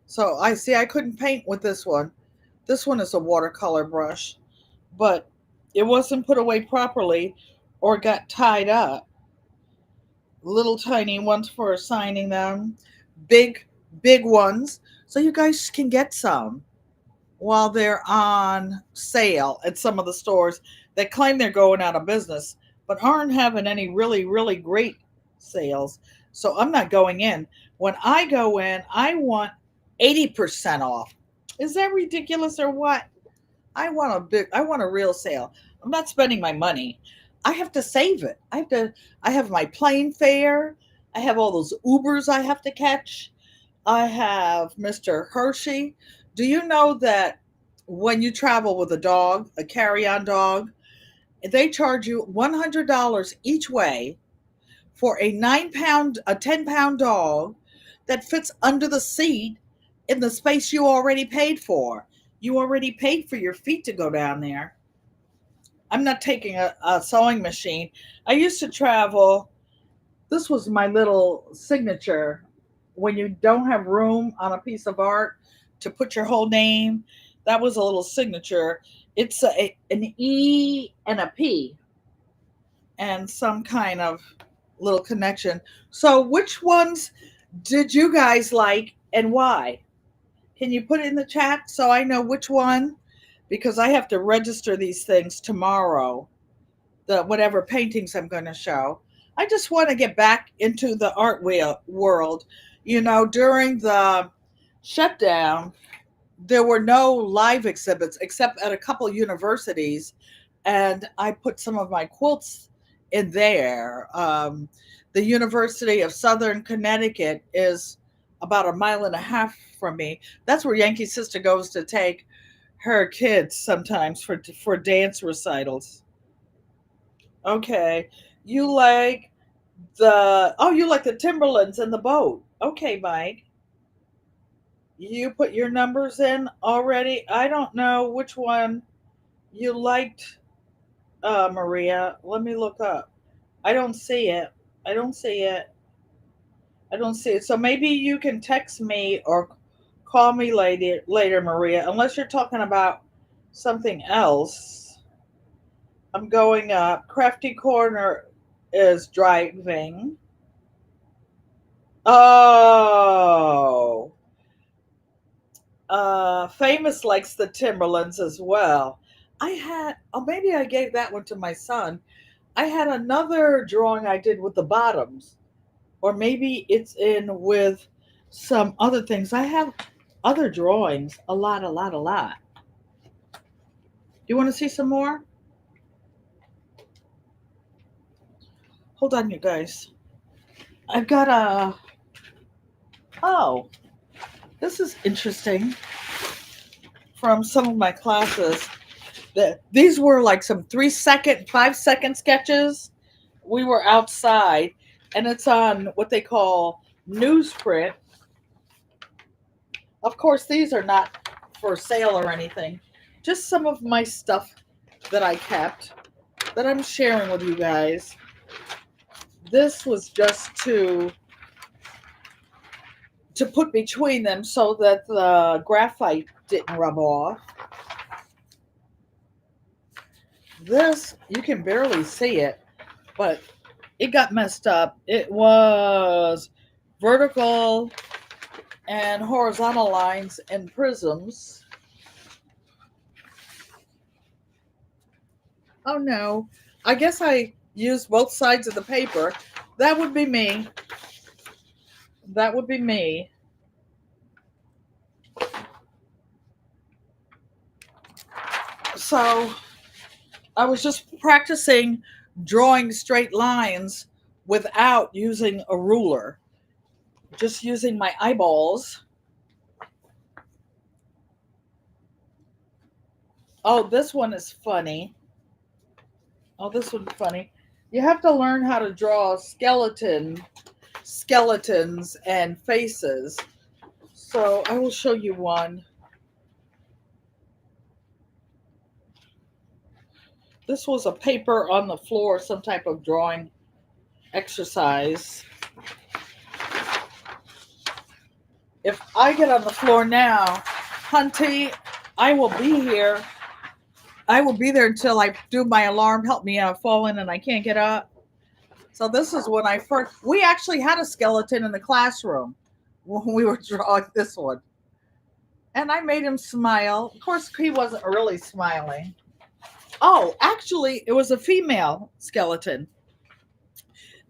A: So I see I couldn't paint with this one. This one is a watercolor brush, but it wasn't put away properly or got tied up. Little tiny ones for assigning them, big, big ones. So you guys can get some while they're on sale at some of the stores that claim they're going out of business, but aren't having any really, really great sales. So I'm not going in. When I go in, I want 80% off. Is that ridiculous or what? I want a real sale. I'm not spending my money. I have to save it. I have my plane fare. I have all those Ubers I have to catch. I have Mr. Hershey. Do you know that when you travel with a dog, a carry-on dog, they charge you $100 each way for a 10-pound dog that fits under the seat in the space you already paid for. You already paid for your feet to go down there. I'm not taking a sewing machine. I used to travel. This was my little signature. When you don't have room on a piece of art to put your whole name, that was a little signature. It's an E and a P and some kind of little connection. So, which ones did you guys like and why? Can you put it in the chat so I know which one? Because I have to register these things tomorrow, the whatever paintings I'm going to show. I just want to get back into the art world. During the shutdown, there were no live exhibits except at a couple universities, and I put some of my quilts in there. The University of Southern Connecticut is about a mile and a half from me. That's where Yankee Sister goes to take her kids sometimes for dance recitals. Okay. You like you like the Timberlands and the boat. Okay, Mike. You put your numbers in already. I don't know which one you liked, Maria. Let me look up. I don't see it. I don't see it. I don't see it. So maybe you can text me or call me later, Maria, unless you're talking about something else. I'm going up. Crafty Corner is driving. Oh, Famous likes the Timberlands as well. Oh, maybe I gave that one to my son. I had another drawing I did with the bottoms, or maybe it's in with some other things. I have other drawings, a lot, a lot, a lot. You want to see some more? Hold on, you guys. I've got a. Oh, this is interesting from some of my classes. These were like some 3 second, 5 second sketches. We were outside, and it's on what they call newsprint. Of course, these are not for sale or anything, just some of my stuff that I kept that I'm sharing with you guys. This was just to put between them so that the graphite didn't rub off. This, you can barely see it, but it got messed up. It was vertical and horizontal lines and prisms. Oh no, I guess I used both sides of the paper. That would be me. That would be me. So I was just practicing drawing straight lines without using a ruler, just using my eyeballs. Oh, this one is funny. Oh, this one's funny. You have to learn how to draw skeletons and faces. So I will show you one. This was a paper on the floor, some type of drawing exercise. If I get on the floor now, Hunty, I will be here. I will be there until I do my alarm, help me out, fall in, and I can't get up. So this is when we actually had a skeleton in the classroom when we were drawing this one. And I made him smile. Of course, he wasn't really smiling. Oh, actually, it was a female skeleton.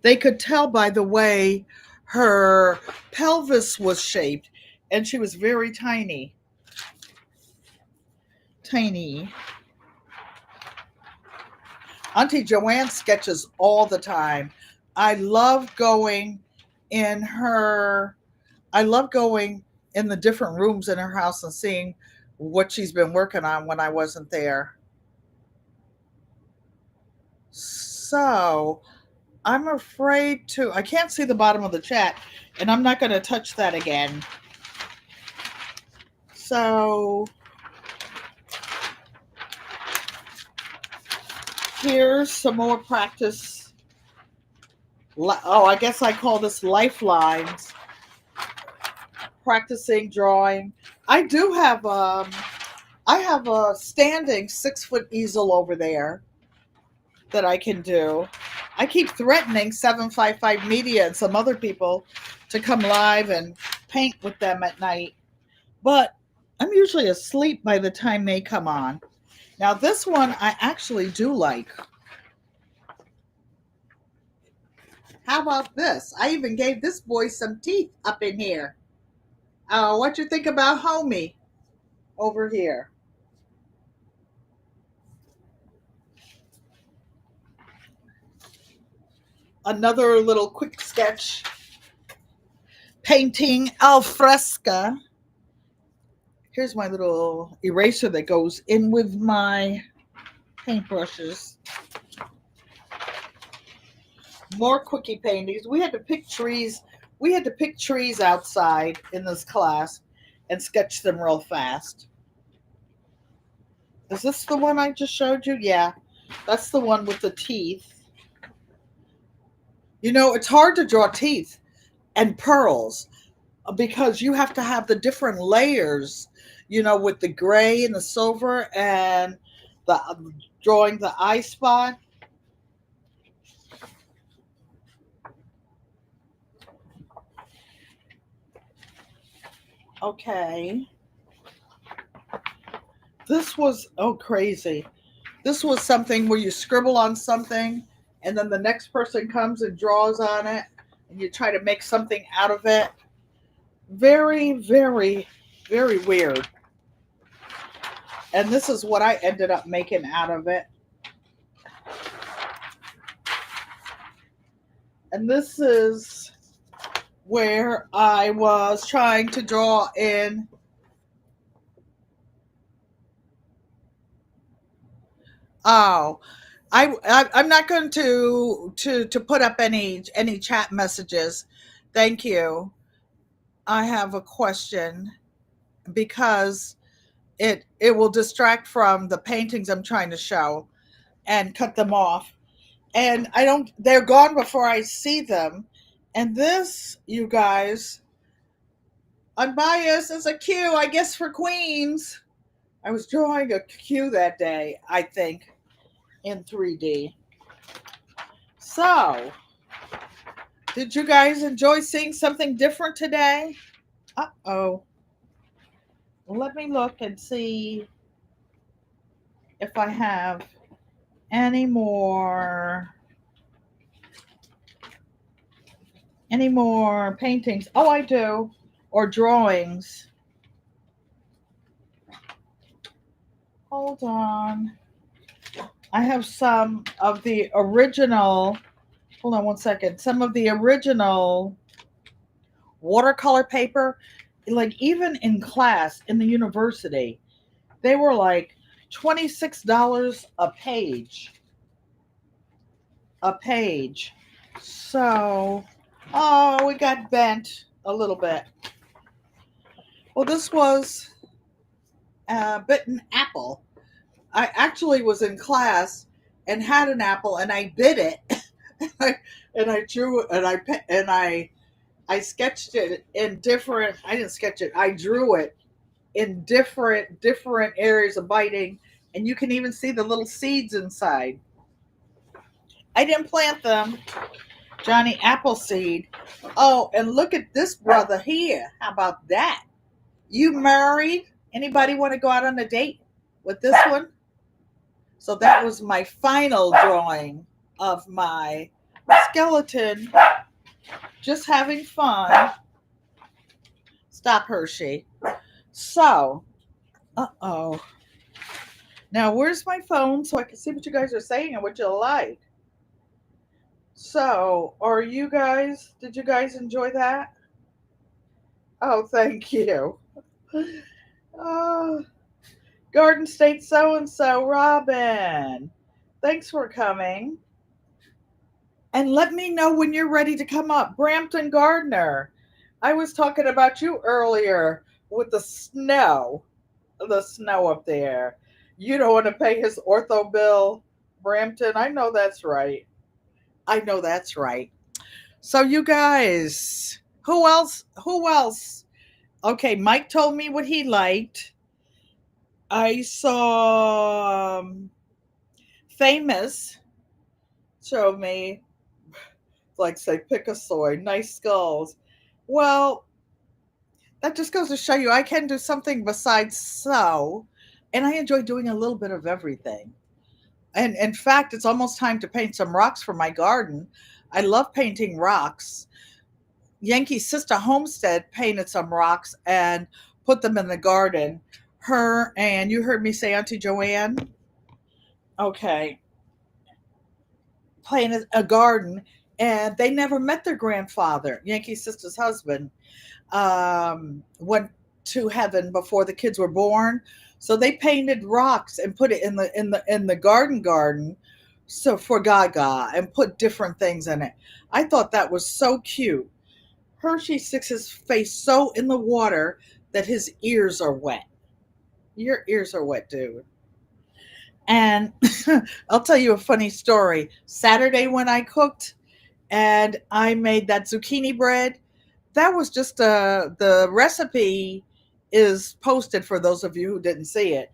A: They could tell by the way her pelvis was shaped, and she was very tiny. Tiny. Auntie Joanne sketches all the time. I love going in her, I love going in the different rooms in her house and seeing what she's been working on when I wasn't there. So I'm afraid to, I can't see the bottom of the chat, and I'm not going to touch that again. So here's some more practice. Oh, I guess I call this lifelines. Practicing drawing. I do have I have a standing 6 foot easel over there that I can do. I keep threatening 755 Media and some other people to come live and paint with them at night, but I'm usually asleep by the time they come on. Now this one I actually do like. How about this? I even gave this boy some teeth up in here. What you think about Homie over here? Another little quick sketch. Painting al fresco. Here's my little eraser that goes in with my paintbrushes. More quickie paintings. We had to pick trees. We had to pick trees outside in this class and sketch them real fast. Is this the one I just showed you? Yeah, that's the one with the teeth. You know, it's hard to draw teeth and pearls because you have to have the different layers, you know, with the gray and the silver and the drawing the eye spot. Okay. This was, oh, crazy. This was something where you scribble on something and then the next person comes and draws on it and you try to make something out of it. Very, very, very weird. And this is what I ended up making out of it. And this is where I was trying to draw in. Oh, I'm not going to put up any chat messages. Thank you. I have a question because it will distract from the paintings I'm trying to show and cut them off. And I don't they're gone before I see them. And this, you guys, unbiased is a Q, I guess, for queens. I was drawing a Q that day, I think, in 3D. So, did you guys enjoy seeing something different today? Uh-oh. Let me look and see if I have any more paintings. Oh, I do. Or drawings. Hold on. I have some of the original, hold on one second, some of the original watercolor paper. Like, even in class in the university, they were like $26 a page. A page. So, oh, we got bent a little bit. Well, this was a bitten apple. I actually was in class and had an apple and I bit it. And I drew and I sketched it in different, I didn't sketch it, I drew it in different areas of biting, and you can even see the little seeds inside. I didn't plant them. Johnny Appleseed. Oh, and look at this brother here. How about that? You married? Anybody want to go out on a date with this one? So that was my final drawing of my skeleton. Just having fun. Stop, Hershey. So, uh-oh. Now, where's my phone so I can see what you guys are saying and what you like? So, did you guys enjoy that? Oh, thank you. Uh, Garden State so-and-so, Robin. Thanks for coming. And let me know when you're ready to come up. Brampton Gardner. I was talking about you earlier with the snow up there. You don't want to pay his ortho bill, Brampton. I know that's right. I know that's right. So you guys, who else? Who else? Okay, Mike told me what he liked. I saw Famous show me, like, say, Pickasoy, nice skulls. Well, that just goes to show you I can do something besides sew, and I enjoy doing a little bit of everything. And in fact, it's almost time to paint some rocks for my garden. I love painting rocks. Yankee's sister Homestead painted some rocks and put them in the garden. Her and you heard me say Auntie Joanne? Okay. Painted a garden, and they never met their grandfather. Yankee's sister's husband went to heaven before the kids were born. So they painted rocks and put it in the garden. So for Gaga, and put different things in it. I thought that was so cute. Hershey sticks his face so in the water that his ears are wet. Your ears are wet, dude. And I'll tell you a funny story. Saturday when I cooked and I made that zucchini bread, that was just the recipe is posted for those of you who didn't see it.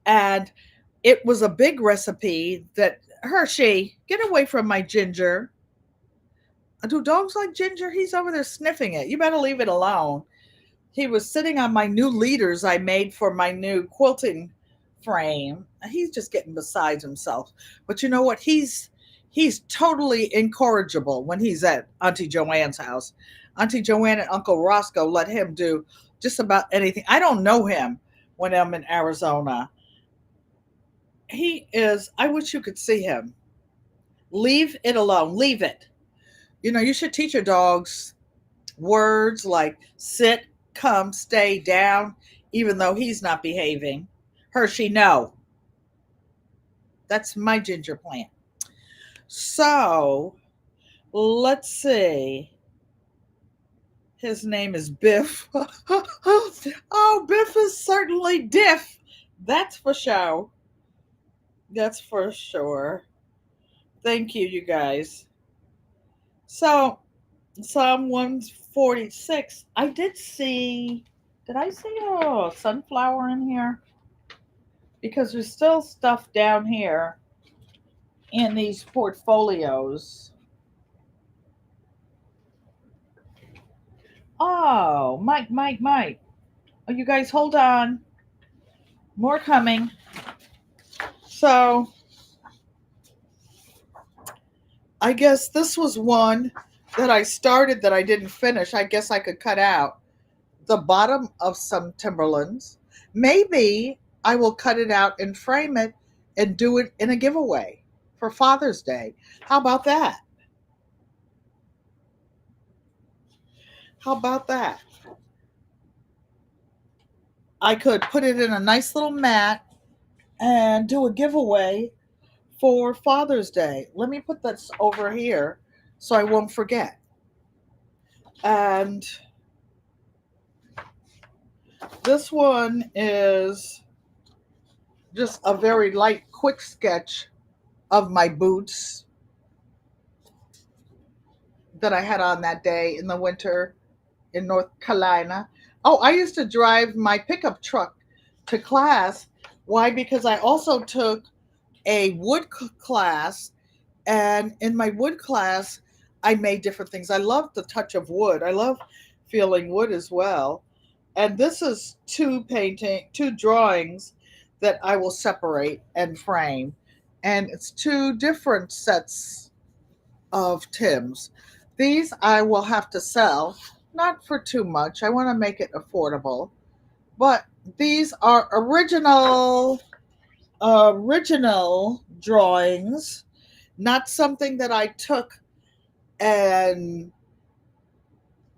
A: And it was a big recipe that Hershey, get away from my ginger. Do dogs like ginger? He's over there sniffing it. You better leave it alone. He was sitting on my new leaders I made for my new quilting frame. He's just getting beside himself. But you know what? He's totally incorrigible when he's at Auntie Joanne's house. Auntie Joanne and Uncle Roscoe let him do just about anything. I don't know him when I'm in Arizona. He is, I wish you could see him. Leave it alone. Leave it. You know, you should teach your dogs words like sit, come, stay, down, even though he's not behaving. Hershey, no. That's my ginger plant. So let's see. His name is Biff. Oh, Biff is certainly Diff. That's for sure. That's for sure. Thank you, you guys. So, Psalm 146. I did see, did I see a sunflower in here? Because there's still stuff down here in these portfolios. Oh, Mike. Oh, you guys hold on. More coming. So, I guess this was one that I started that I didn't finish. I guess I could cut out the bottom of some Timberlands. Maybe I will cut it out and frame it and do it in a giveaway for Father's Day. How about that? How about that? I could put it in a nice little mat and do a giveaway for Father's Day. Let me put this over here so I won't forget. And this one is just a very light, quick sketch of my boots that I had on that day in the winter in North Carolina. Oh, I used to drive my pickup truck to class. Why? Because I also took a wood class, and in my wood class, I made different things. I love the touch of wood. I love feeling wood as well. And this is two drawings that I will separate and frame. And it's two different sets of Tims. These I will have to sell, not for too much. I want to make it affordable. But these are original drawings, not something that I took and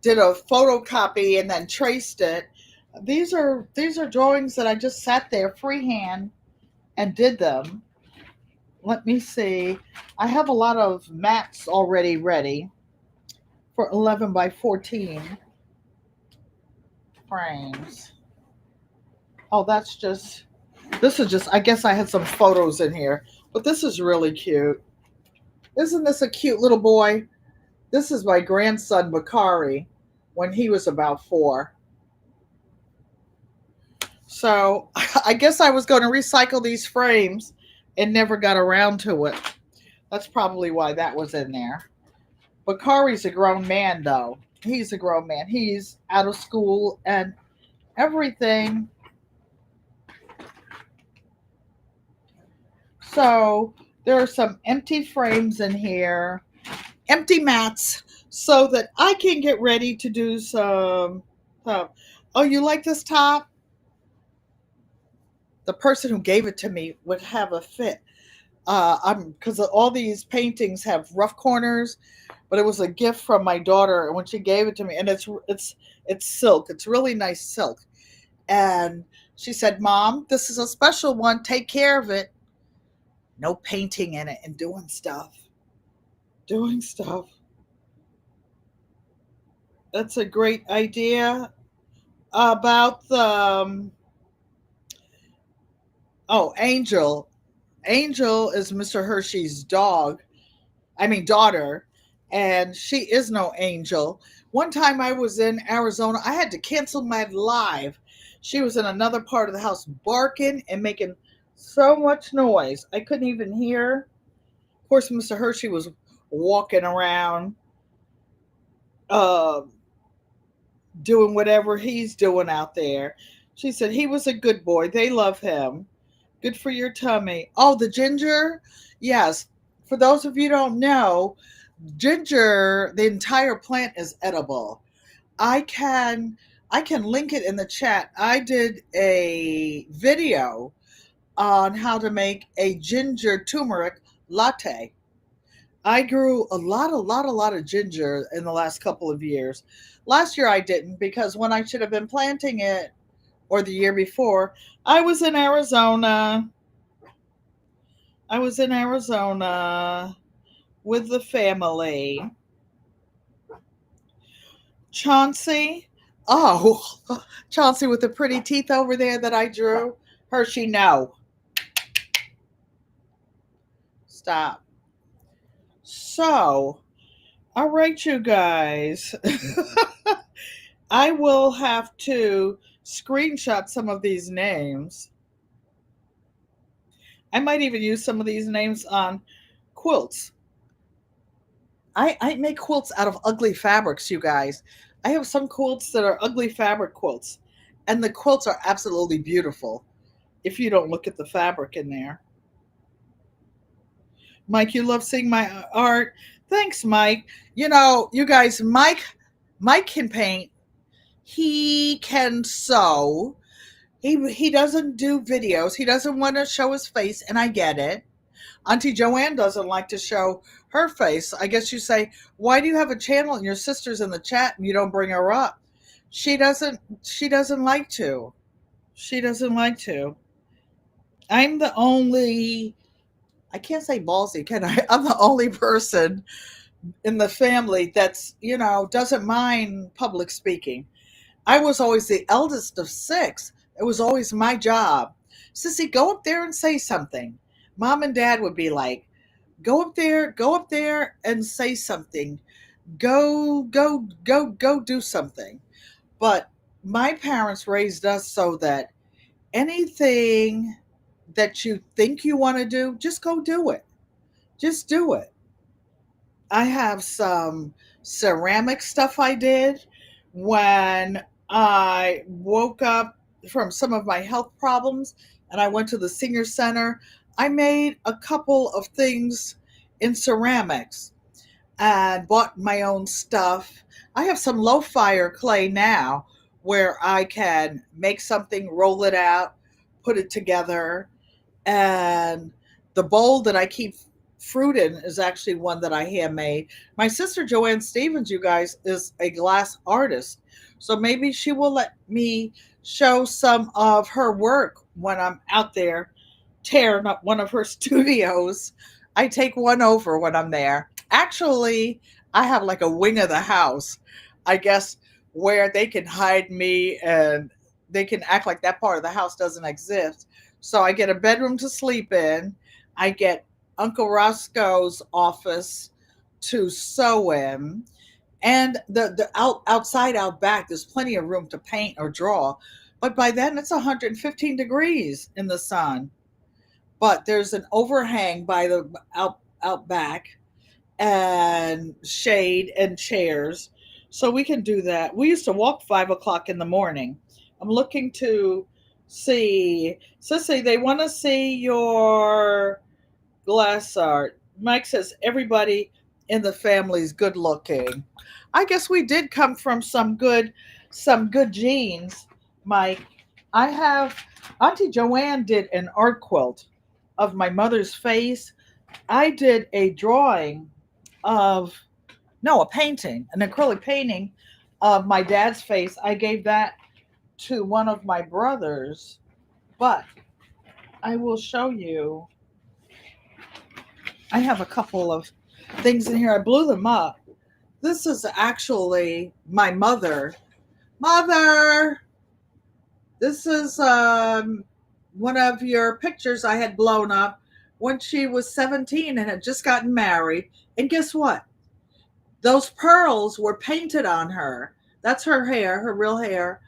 A: did a photocopy and then traced it. These are drawings that I just sat there freehand and did them. Let me see. I have a lot of mats already ready for 11 by 14 frames. Oh, this is just, I guess I had some photos in here, but this is really cute. Isn't this a cute little boy? This is my grandson, Bakari, when he was about 4. So I guess I was going to recycle these frames and never got around to it. That's probably why that was in there. Bakari's a grown man, though. He's a grown man. He's out of school and everything. So there are some empty frames in here, empty mats, so that I can get ready to do some. Oh, you like this top? The person who gave it to me would have a fit. I'm because all these paintings have rough corners, but it was a gift from my daughter when she gave it to me, and it's silk. It's really nice silk, and she said, "Mom, this is a special one. Take care of it." No painting in it and doing stuff. Doing stuff. That's a great idea about the oh, Angel. Angel is Mr. Hershey's daughter, and she is no angel. One time I was in Arizona, I had to cancel my live. She was in another part of the house barking and making so much noise. I couldn't even hear. Of course, Mr. Hershey was walking around, uh, doing whatever he's doing out there. She said he was a good boy. They love him. Good for your tummy. Oh, the ginger? Yes. For those of you who don't know, ginger, the entire plant is edible. I can I can link it in the chat. I did a video on how to make a ginger turmeric latte. I grew a lot of ginger in the last couple of years. Last year I didn't because when I should have been planting it, or the year before, I was in Arizona. I was in Arizona with the family. Chauncey. Oh, Chauncey with the pretty teeth over there that I drew. Hershey, no. Stop. So, all right, you guys. I will have to screenshot some of these names. I might even use some of these names on quilts. I make quilts out of ugly fabrics, you guys. I have some quilts that are ugly fabric quilts, and the quilts are absolutely beautiful if you don't look at the fabric in there. Mike, you love seeing my art. Thanks, Mike. You know, you guys, Mike can paint. He can sew. He doesn't do videos. He doesn't want to show his face, and I get it. Auntie Joanne doesn't like to show her face. I guess you say, why do you have a channel and your sister's in the chat and you don't bring her up? She doesn't like to. She doesn't like to. I'm the only I can't say ballsy, can I? I'm the only person in the family that's, doesn't mind public speaking. I was always the eldest of six. It was always my job. Sissy, go up there and say something. Mom and dad would be like, go up there and say something. Go do something. But my parents raised us so that anything that you think you want to do, just go do it. Just do it. I have some ceramic stuff I did when I woke up from some of my health problems and I went to the senior center. I made a couple of things in ceramics and bought my own stuff. I have some low fire clay now where I can make something, roll it out, put it together, and the bowl that I keep fruit in is actually one that I handmade. My sister Joanne Stevens, you guys, is a glass artist. So maybe she will let me show some of her work when I'm out there tearing up one of her studios. I take one over when I'm there. Actually, I have like a wing of the house, I guess, where they can hide me and they can act like that part of the house doesn't exist. So I get a bedroom to sleep in. I get Uncle Roscoe's office to sew in. And outside out back, there's plenty of room to paint or draw. But by then it's 115 degrees in the sun. But there's an overhang by the out back and shade and chairs. So we can do that. We used to walk 5 o'clock in the morning. I'm looking to see. Sissy, they want to see your glass art. Mike says everybody in the family is good looking. I guess we did come from some good genes, Mike. I have Auntie Joanne did an art quilt of my mother's face. I did a drawing of no, a painting, an acrylic painting of my dad's face. I gave that to one of my brothers, but I will show you. I have a couple of things in here. I blew them up. This is actually my mother. Mother, this is one of your pictures I had blown up when she was 17 and had just gotten married. And guess what? Those pearls were painted on her. That's her hair, her real hair.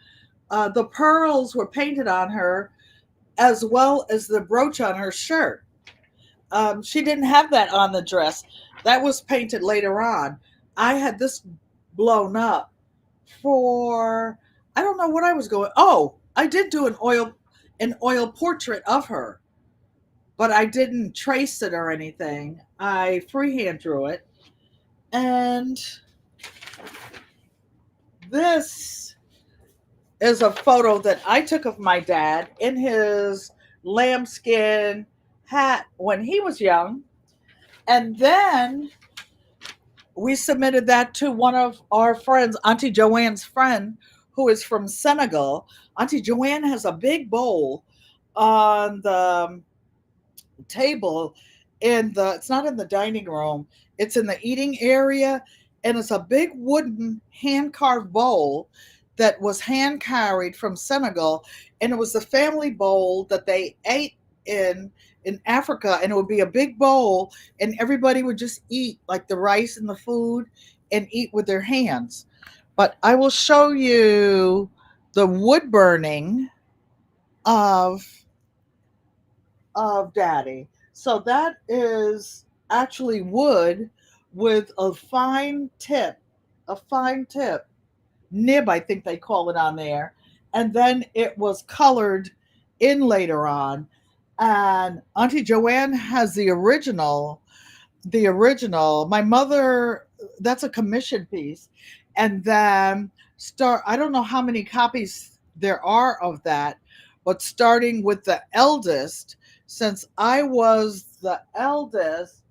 A: The pearls were painted on her as well as the brooch on her shirt. She didn't have that on the dress. That was painted later on. I had this blown up for, I don't know what I was going. Oh, I did do an oil portrait of her, but I didn't trace it or anything. I freehand drew it. And this is a photo that I took of my dad in his lambskin hat when he was young. And then we submitted that to one of our friends, Auntie Joanne's friend, who is from Senegal. Auntie Joanne has a big bowl on the table it's not in the dining room, it's in the eating area, and it's a big wooden hand carved bowl that was hand carried from Senegal, and it was the family bowl that they ate in Africa, and it would be a big bowl, and everybody would just eat like the rice and the food and eat with their hands. But I will show you the wood burning of Daddy. So that is actually wood with a fine tip nib, I think they call it on there. And then it was colored in later on. And Auntie Joanne has the original. My mother, that's a commission piece. And then I don't know how many copies there are of that, but starting with the eldest, since I was the eldest,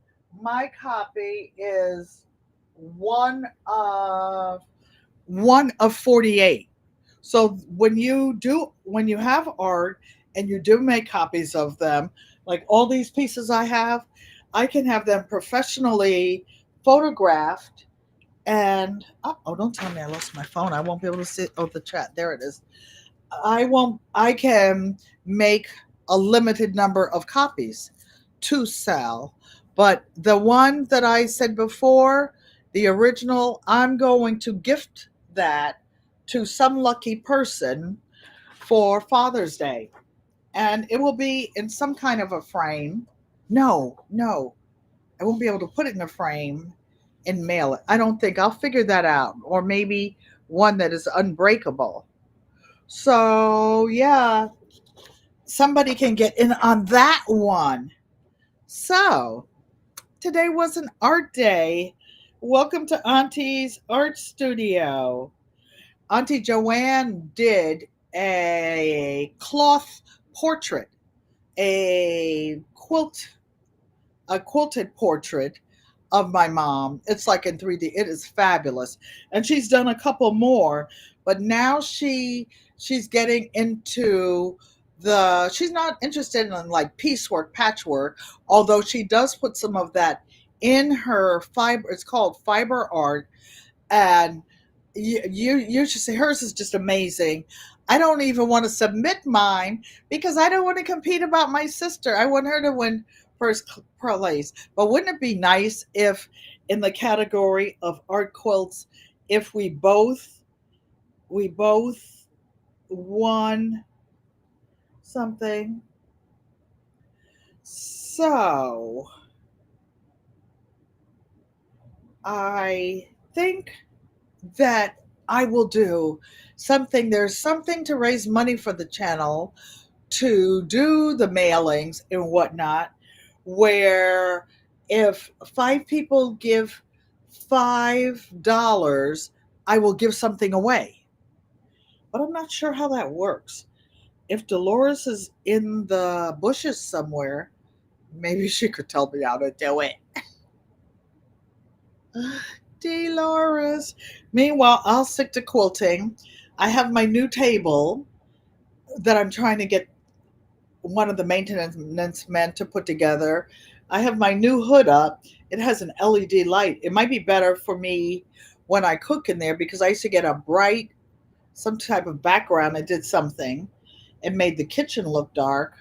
A: my copy is one of 48. So when you have art and you do make copies of them, like all these pieces I can have them professionally photographed. And don't tell me I lost my phone. I won't be able to see. Oh, the chat, there it is. I can make a limited number of copies to sell. But the one that I said before, the original, I'm going to gift that to some lucky person for Father's Day. And it will be in some kind of a frame. No, no, I won't be able to put it in a frame and mail it. I don't think. I'll figure that out. Or maybe one that is unbreakable. So, yeah, somebody can get in on that one. So, today was an art day. Welcome to Auntie's Art Studio. Auntie Joanne did a cloth portrait, a quilted portrait of my mom. It's like in 3D. It is fabulous. And she's done a couple more, but now she's getting into she's not interested in like piecework, patchwork, although she does put some of that in her fiber. It's called fiber art. And you should say hers is just amazing. I don't even want to submit mine because I don't want to compete about my sister. I want her to win first place. But wouldn't it be nice if, in the category of art quilts, if we both won something? So I think that I will do something. There's something to raise money for the channel, to do the mailings and whatnot, where if 5 people give $5, I will give something away. But I'm not sure how that works. If Dolores is in the bushes somewhere, maybe she could tell me how to do it. Dolores. Meanwhile, I'll stick to quilting. I have my new table that I'm trying to get one of the maintenance men to put together. I have my new hood up. It has an LED light. It might be better for me when I cook in there because I used to get a bright, some type of background. I did something and made the kitchen look dark.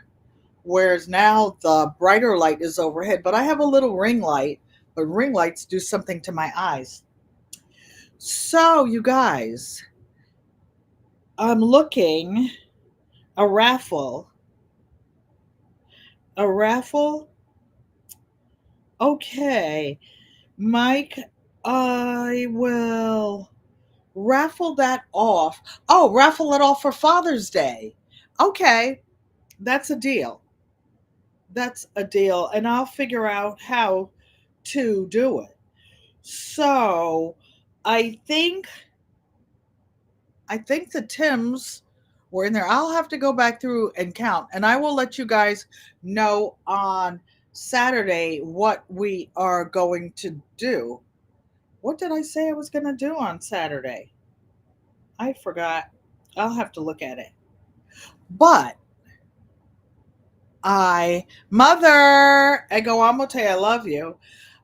A: Whereas now the brighter light is overhead. But I have a little ring light, but ring lights do something to my eyes. So, you guys, I'm looking a raffle. A raffle? Okay. Mike, I will Raffle that off. Oh, raffle it off for Father's Day. Okay, that's a deal. That's a deal. And I'll figure out how to do it. So I think I think the Tims were in there. I'll have to go back through and count, and I will let you guys know on Saturday what we are going to do. What did I say I was going to do on Saturday? I forgot. I'll have to look at it. But Mother, Ego Amote, I love you.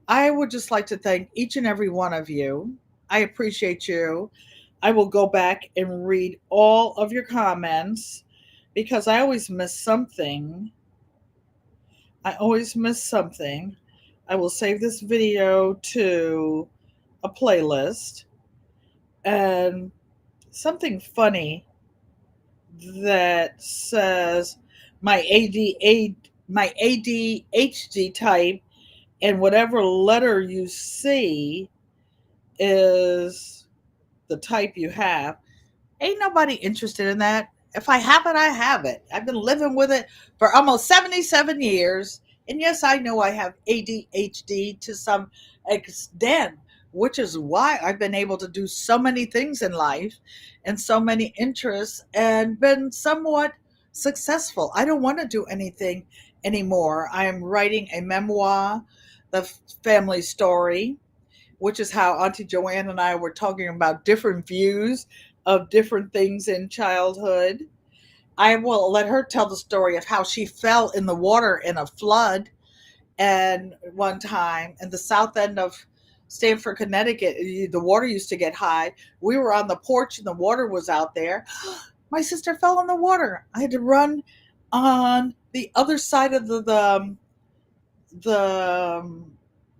A: I would just like to thank each and every one of you. I appreciate you. I will go back and read all of your comments because I always miss something. I always miss something. I will save this video to a playlist and something funny that says my my ADHD type, and whatever letter you see is the type you have. Ain't nobody interested in that. If I have it, I have it. I've been living with it for almost 77 years. And yes, I know I have ADHD to some extent, which is why I've been able to do so many things in life and so many interests and been somewhat successful. I don't want to do anything anymore. I am writing a memoir, The Family Story, which is how Auntie Joanne and I were talking about different views of different things in childhood. I will let her tell the story of how she fell in the water in a flood and one time in the south end of Stamford, Connecticut, the water used to get high. We were on the porch and the water was out there. My sister fell in the water. I had to run on the other side of the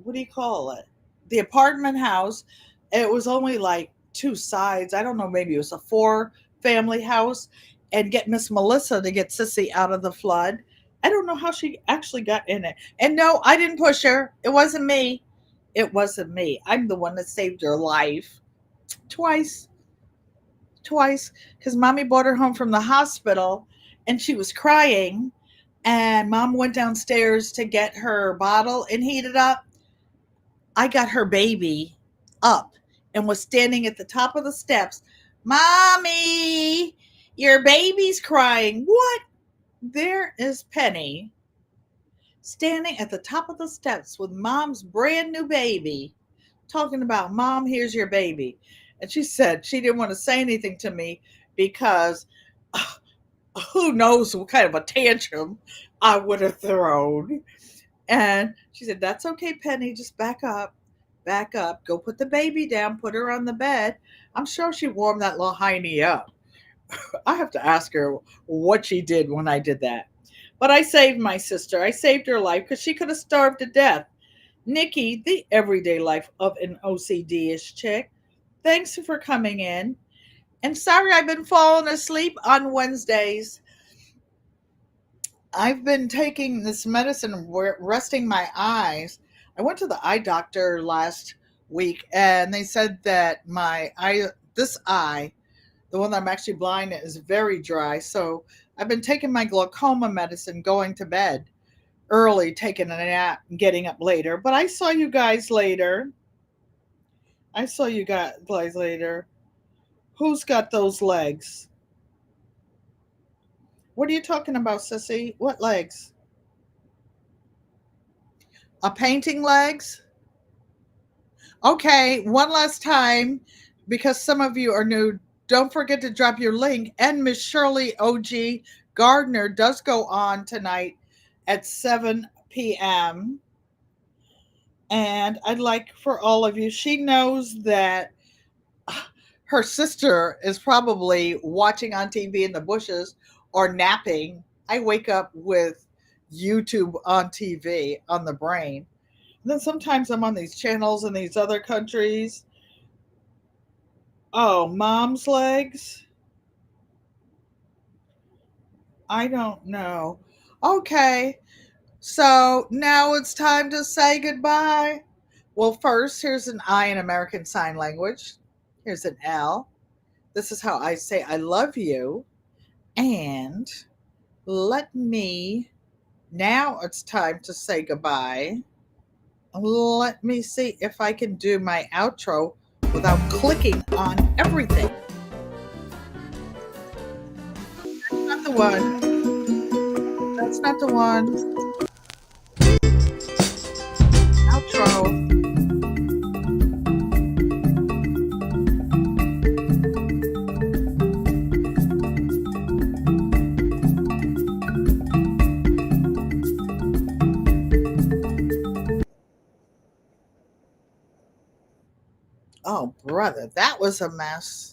A: what do you call it? The apartment house. It was only like two sides. I don't know, maybe it was a four family house, and get Miss Melissa to get Sissy out of the flood. I don't know how she actually got in it. And no, I didn't push her. It wasn't me. It wasn't me. I'm the one that saved her life twice. Twice, because mommy brought her home from the hospital and she was crying, and mom went downstairs to get her bottle and heat it up. I got her baby up and was standing at the top of the steps. Mommy, your baby's crying. What? There is Penny standing at the top of the steps with mom's brand new baby, talking about, Mom, here's your baby. And she said she didn't want to say anything to me because who knows what kind of a tantrum I would have thrown. And she said, That's okay, Penny. Just back up. Back up. Go put the baby down. Put her on the bed. I'm sure she warmed that little hiney up. I have to ask her what she did when I did that. But I saved my sister. I saved her life because she could have starved to death. Nikki, the everyday life of an OCD-ish chick. Thanks for coming in. And sorry I've been falling asleep on Wednesdays. I've been taking this medicine, resting my eyes. I went to the eye doctor last week and they said that my eye, this eye, the one that I'm actually blind in, is very dry. So I've been taking my glaucoma medicine, going to bed early, taking a nap, and getting up later. But I saw you guys later. I saw you guys later. Who's got those legs? What are you talking about, Sissy? What legs? A painting legs? Okay, one last time, because some of you are new, don't forget to drop your link. And Miss Shirley OG Gardner does go on tonight at 7 p.m. And I'd like for all of you, she knows that her sister is probably watching on TV in the bushes or napping. I wake up with YouTube on TV on the brain. And then sometimes I'm on these channels in these other countries. Oh, mom's legs? I don't know. Okay, so now it's time to say goodbye. Well, first, here's an I in American Sign Language. Here's an L. This is how I say I love you. And now it's time to say goodbye. Let me see if I can do my outro without clicking on everything. That's not the one. That's not the one. Outro. Oh, brother, that was a mess.